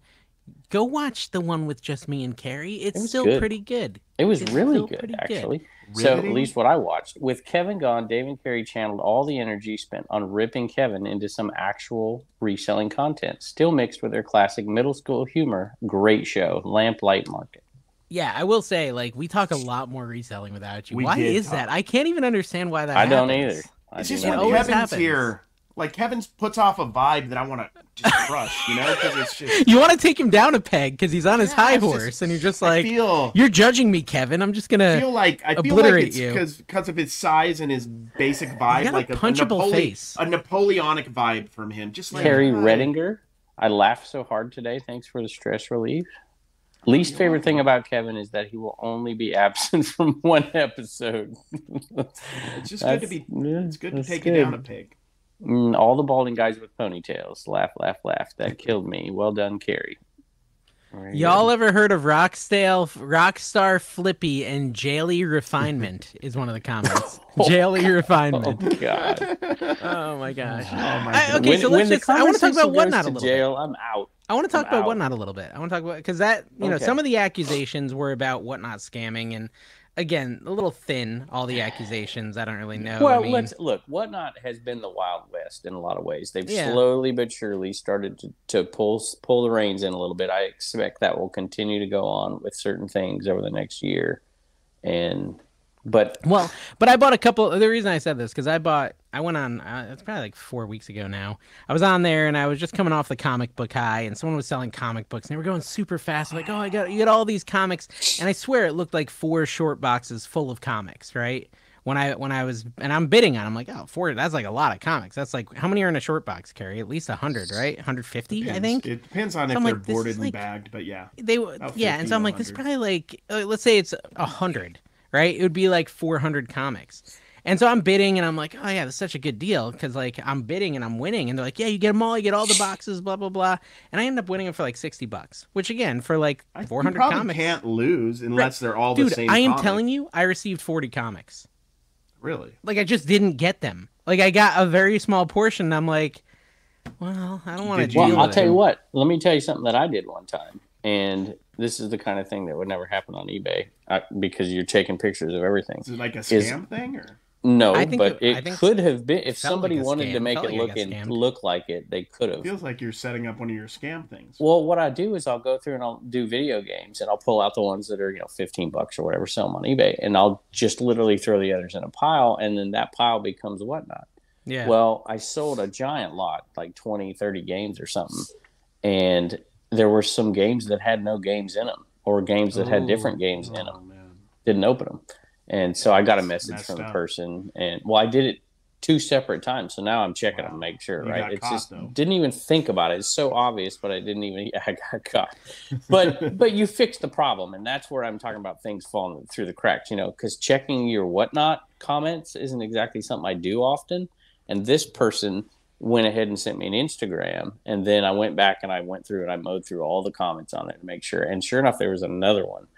Go watch the one with just me and Carrie. It's still pretty good. It was really good, actually. So at least what I watched. With Kevin gone, Dave and Carrie channeled all the energy spent on ripping Kevin into some actual reselling content, still mixed with their classic middle school humor. Great show. Lamplight Market. Yeah, I will say, like, we talk a lot more reselling without you. Why is that? I can't even understand why that happens. I don't either. It's just when Kevin's here. Like, Kevin puts off a vibe that I want to just crush, because it's just... You want to take him down a peg because he's on his high horse, and you're just like, you're judging me, Kevin. I'm just going to obliterate you. Because of his size and his basic vibe. Like a punchable face. A Napoleonic vibe from him. Just like Carrie Redinger, I laughed so hard today. Thanks for the stress relief. Least favorite thing about Kevin is that he will only be absent from one episode. It's just good to be... It's good to take you down a peg. All the balding guys with ponytails. Laugh, laugh, laugh. That killed me. Well done, Carrie. Y'all ever heard of Rockstar Flippy and Jaily Refinement is one of the comments. Jaily Refinement. Oh, God. Oh, my gosh. Oh, my Okay, so let's just... I want to talk about Whatnot a little jail, bit. I'm out. I want to talk about Whatnot a little bit. I want to talk about... Because that, you know, some of the accusations were about Whatnot scamming, and again, a little thin, all the accusations. I don't really know. Well, I mean, let's look. Whatnot has been the Wild West in a lot of ways. They've slowly but surely started to pull the reins in a little bit. I expect that will continue to go on with certain things over the next year. But I bought a couple. The reason I said this because I went on. It's probably like 4 weeks ago now. I was on there and I was just coming off the comic book high, and someone was selling comic books, and they were going super fast. I'm like, oh, you got all these comics, and I swear it looked like 4 short boxes full of comics, right? When I was, and I'm bidding on, I'm like, oh, 4. That's like a lot of comics. That's like, how many are in a short box, Carrie? At least 100, right? 150, I think. It depends on if they're boarded and bagged, but yeah. And so I'm like, this is probably like, let's say it's 100. Right? It would be like 400 comics. And so I'm bidding and I'm like, oh yeah, that's such a good deal. Cause like I'm bidding and I'm winning. And they're like, yeah, you get them all. You get all the boxes, blah, blah, blah. And I end up winning it for like $60, which again, for like 400 you comics. Can't lose unless they're all the same I am comic. telling you, I received 40 comics. Really? Like I just didn't get them. Like I got a very small portion. And I'm like, well, I don't want to deal with it. I'll tell you what, let me tell you something that I did one time. And this is the kind of thing that would never happen on eBay because you're taking pictures of everything. Is it like a scam thing? Or? No, but it could have been. If somebody wanted to make it look like it, they could have. It feels like you're setting up one of your scam things. Well, what I do is I'll go through and I'll do video games, and I'll pull out the ones that are $15 or whatever, sell them on eBay, and I'll just literally throw the others in a pile, and then that pile becomes Whatnot. Yeah. Well, I sold a giant lot, like 20, 30 games or something, and there were some games that had no games in them, or games that had different games in them. Man. Didn't open them. And so I got a message from the person, and I did it 2 separate times. So now I'm checking them to make sure, right? It's just didn't even think about it. It's so obvious, but I got caught. But you fixed the problem, and that's where I'm talking about things falling through the cracks, because checking your Whatnot comments isn't exactly something I do often. And this person went ahead and sent me an Instagram, and then I went back and I went through and I mowed through all the comments on it to make sure. And sure enough, there was another one,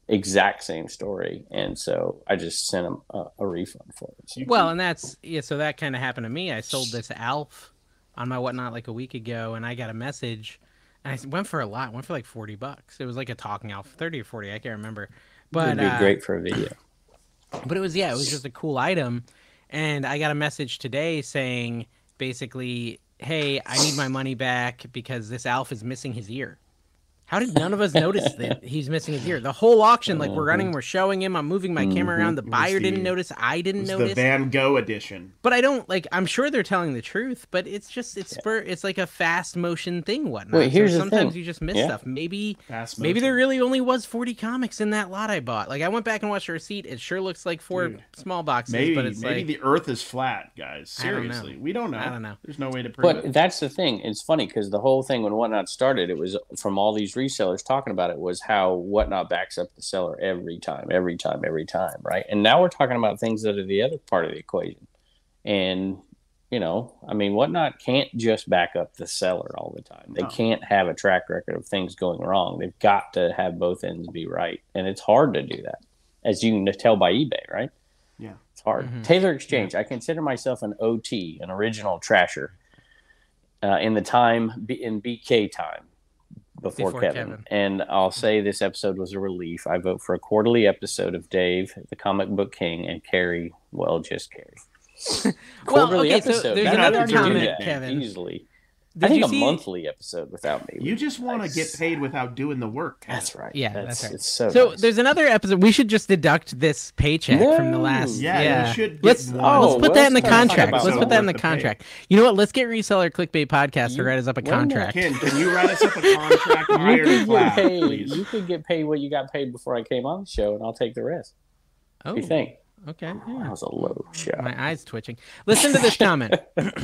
exact same story, and so I just sent him a refund for it. Well, and so that kind of happened to me. I sold this Alf on my Whatnot like a week ago, and I got a message, and I went for a lot. Went for like $40. It was like a talking Alf, 30 or 40, I can't remember. But it'd be great for a video. But it was just a cool item, and I got a message today saying, basically, hey, I need my money back because this Alf is missing his ear. How did none of us notice that he's missing his ear? The whole auction, like we're showing him, I'm moving my camera around. The buyer didn't notice. I didn't notice. The Van Gogh edition. But I don't I'm sure they're telling the truth, but it's just it's like a fast motion thing, Whatnot. Wait, here's the thing. Sometimes you just miss stuff. Maybe there really only was 40 comics in that lot I bought. Like I went back and watched the receipt. It sure looks like 4 small boxes, but it's maybe the Earth is flat, guys. Seriously, we don't know. I don't know. There's no way to prove it. But that's the thing. It's funny because the whole thing when Whatnot started, it was from all these resellers talking about it was how Whatnot backs up the seller every time, right? And now we're talking about things that are the other part of the equation. And, Whatnot can't just back up the seller all the time. They can't have a track record of things going wrong. They've got to have both ends be right. And it's hard to do that, as you can tell by eBay, right? Yeah. It's hard. Mm-hmm. Taylor Exchange, I consider myself an OT, an original trasher, in BK time. Before Kevin. And I'll say this episode was a relief. I vote for a quarterly episode of Dave, the comic book king, and Carrie, just Carrie. Quarterly episode. So there's another comment, Kevin. Easily. I think a monthly episode without me. You just want to get paid without doing the work. That's right. Yeah, that's right. It's so nice. There's another episode. We should just deduct this paycheck from the last. Yeah. You should let's put that in the contract. Let's put that in the contract. You know what? Let's get Reseller Clickbait Podcast to write us up a contract. Can you write us up a contract? You could get paid what you got paid before I came on the show, and I'll take the rest. Oh. What do you think? Okay. Yeah. That was a low shot. My eyes twitching. Listen to this comment.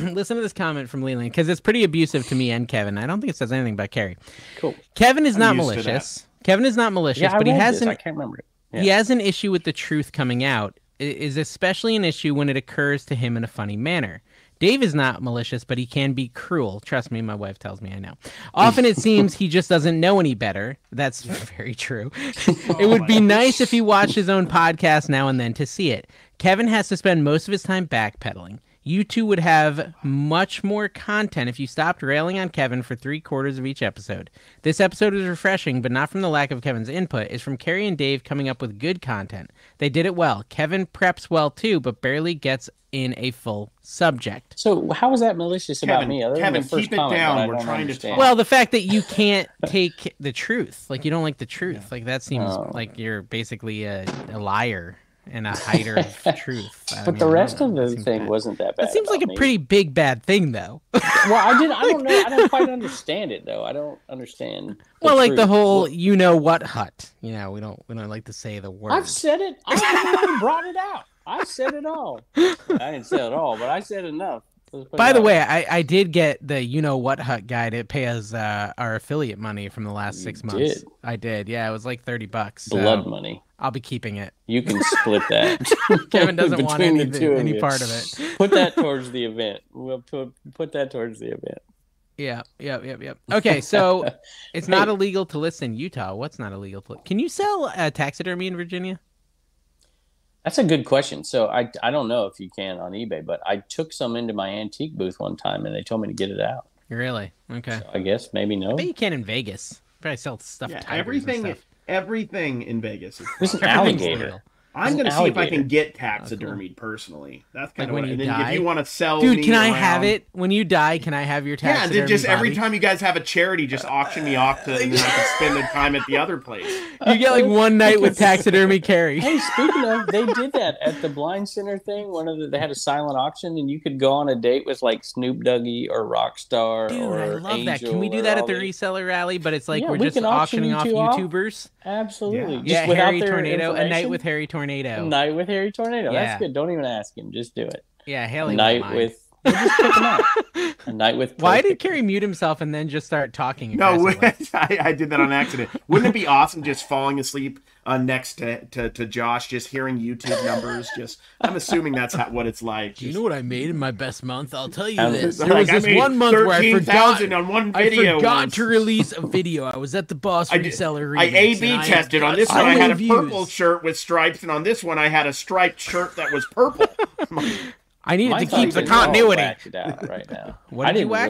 Listen to this comment from Leland, because it's pretty abusive to me and Kevin. I don't think it says anything about Carrie. Cool. Kevin is not malicious. Kevin is not malicious, but he has I can't remember it. Yeah. He has an issue with the truth coming out. It is especially an issue when it occurs to him in a funny manner. Dave is not malicious, but he can be cruel. Trust me, my wife tells me I know. Often it seems he just doesn't know any better. That's very true. It would be nice if he watched his own podcast now and then to see it. Kevin has to spend most of his time backpedaling. You two would have much more content if you stopped railing on Kevin for 3/4 of each episode. This episode is refreshing, but not from the lack of Kevin's input. It's from Carrie and Dave coming up with good content. They did it well. Kevin preps well too, but barely gets in a full subject. So how was that malicious about me? Kevin, keep it down. We're trying to talk. Well, the fact that you can't take the truth, like you don't like the truth, like that seems like you're basically a liar and a hider of truth. But the rest of the thing wasn't that bad. That seems like a pretty big bad thing, though. Well, I don't know. I don't quite understand it, though. I don't understand. Well, like the whole you know what hut. You know, we don't like to say the word. I've said it. I brought it out. I said it all. I didn't say it all, but I said enough. By the way, I did get the you know what hut guy to pay us our affiliate money from the last 6 months. Did. I did. Yeah, it was like $30. Blood money. I'll be keeping it. You can split that. Kevin doesn't want any part of it. Put that towards the event. We'll put that towards the event. Yeah. Okay, so it's not illegal to list in Utah. What's not illegal to? Can you sell taxidermy in Virginia? That's a good question. So I don't know if you can on eBay, but I took some into my antique booth one time, and they told me to get it out. Really? Okay. So I guess maybe no. I bet you can in Vegas. Probably sell stuff. Yeah, everything in Vegas is. There's an alligator. I'm going to see if I can get taxidermied personally. That's kind of when what. you And then die? if you want to sell, dude, can I have it when you die? Can I have your taxidermy? Yeah, just body? every time you guys have a charity, just auction me off to, and then I can spend the time at the other place. You get like one night with taxidermy Carrie. Hey, speaking of, they did that at the Blind Center thing. They had a silent auction, and you could go on a date with like Snoop Doggy or Rockstar. Dude, or I love Angel that. Can we do that at the reseller rally? But it's like we're just auctioning off YouTubers. Absolutely. Yeah, Harry Tornado. A night with Harry Tornado. Night with Harry Tornado. Yeah. That's good. Don't even ask him. Just do it. Yeah, Haley. Night with. Just pick him out. A night with. Why did Carrie mute himself and then just start talking? No, I did that on accident. Wouldn't it be awesome just falling asleep next to Josh, just hearing YouTube numbers? I'm assuming that's what it's like. Do you know what I made in my best month? I'll tell you this. There was this one month where I forgot on one video. I forgot to release a video. I was at the Boss Reseller. I A/B tested. On this one, I had a purple shirt with stripes, and on this one, I had a striped shirt that was purple. I needed to keep the continuity. Out right now. What did you whack?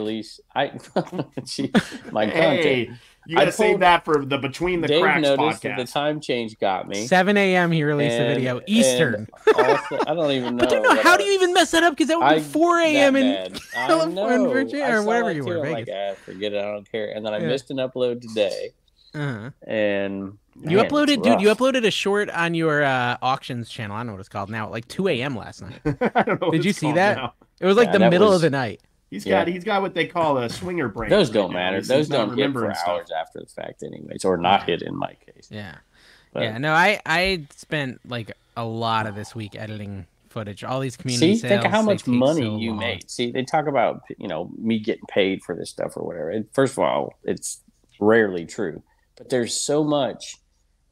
My content. You gotta save that for the Between the Dave Cracks noticed podcast. That the time change got me. 7 a.m. he released the video Eastern. Also, I don't even know. But dude, how do you even mess that up? Because that would be 4 a.m. in California, Virginia, or wherever you were. Vegas. Like, forget it. I don't care. And then I missed an upload today. And you uploaded a short on your auctions channel. I don't know what it's called now. At like 2 a.m. last night. I don't know. Did you see that? Now. It was like the middle of the night. He's got what they call a swinger brain. Those don't matter. Those don't hit for hours after the fact, anyways, or not hit in my case. Yeah, no, I spent like a lot of this week editing footage. All these community sales. Think of how much money you made. See, they talk about me getting paid for this stuff or whatever. And first of all, it's rarely true, but there's so much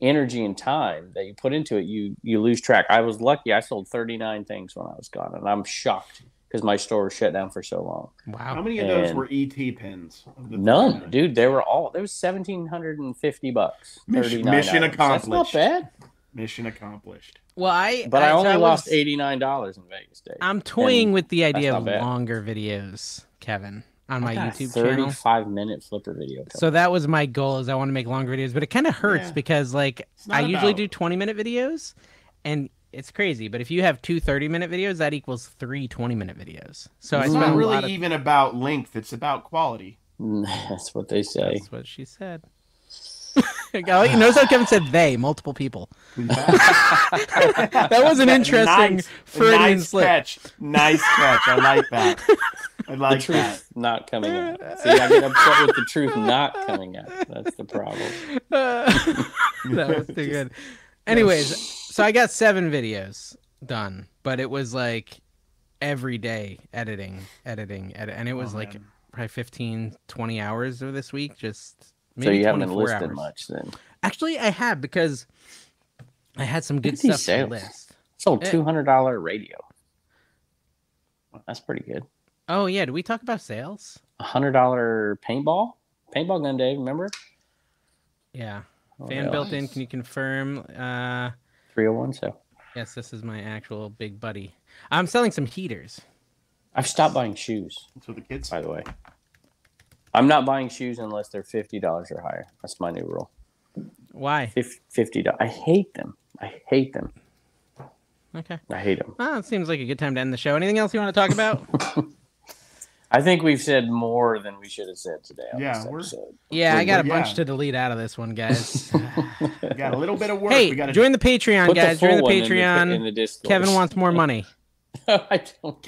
energy and time that you put into it, you lose track. I was lucky. I sold 39 things when I was gone, and I'm shocked. Because my store was shut down for so long. Wow. How many of those were ET pins? None, dude. There was $1,750. Mission accomplished. That's not bad. Mission accomplished. Well, I only lost $89 in Vegas, Dave. I'm toying with the idea of longer videos, Kevin, on my YouTube channel. 35-minute flipper video. So that was my goal, is I want to make longer videos, but it kind of hurts because like I usually do 20-minute videos, and it's crazy, but if you have 2 30-minute videos, that equals 3 20-minute videos. So it's not really even about length; it's about quality. That's what they say. That's what she said. Notice how Kevin said "they" multiple people. That was an interesting Freudian slip. Nice catch. I like that. I like the truth not coming out. See, I get upset with the truth not coming out. That's the problem. That was too good. Anyways, so I got 7 videos done, but it was like every day editing, and it was probably 15, 20 hours of this week. Just maybe so you haven't been listed hours. Much then. Actually, I have, because I had some good stuff to list. Sold $200 radio. That's pretty good. Oh yeah, did we talk about sales? $100 paintball gun, Dave. Remember? Yeah. Fan built in. Can you confirm? 301. So. Yes, this is my actual big buddy. I'm selling some heaters. I've stopped buying shoes. That's what the kids. By the way, I'm not buying shoes unless they're $50 or higher. That's my new rule. Why? $50. I hate them. Okay. I hate them. Well, it seems like a good time to end the show. Anything else you want to talk about? I think we've said more than we should have said today on this episode. I got a bunch to delete out of this one, guys. We got a little bit of work. Hey, join the Patreon, guys. Join the Patreon. In the Discord. Kevin wants more money. I don't.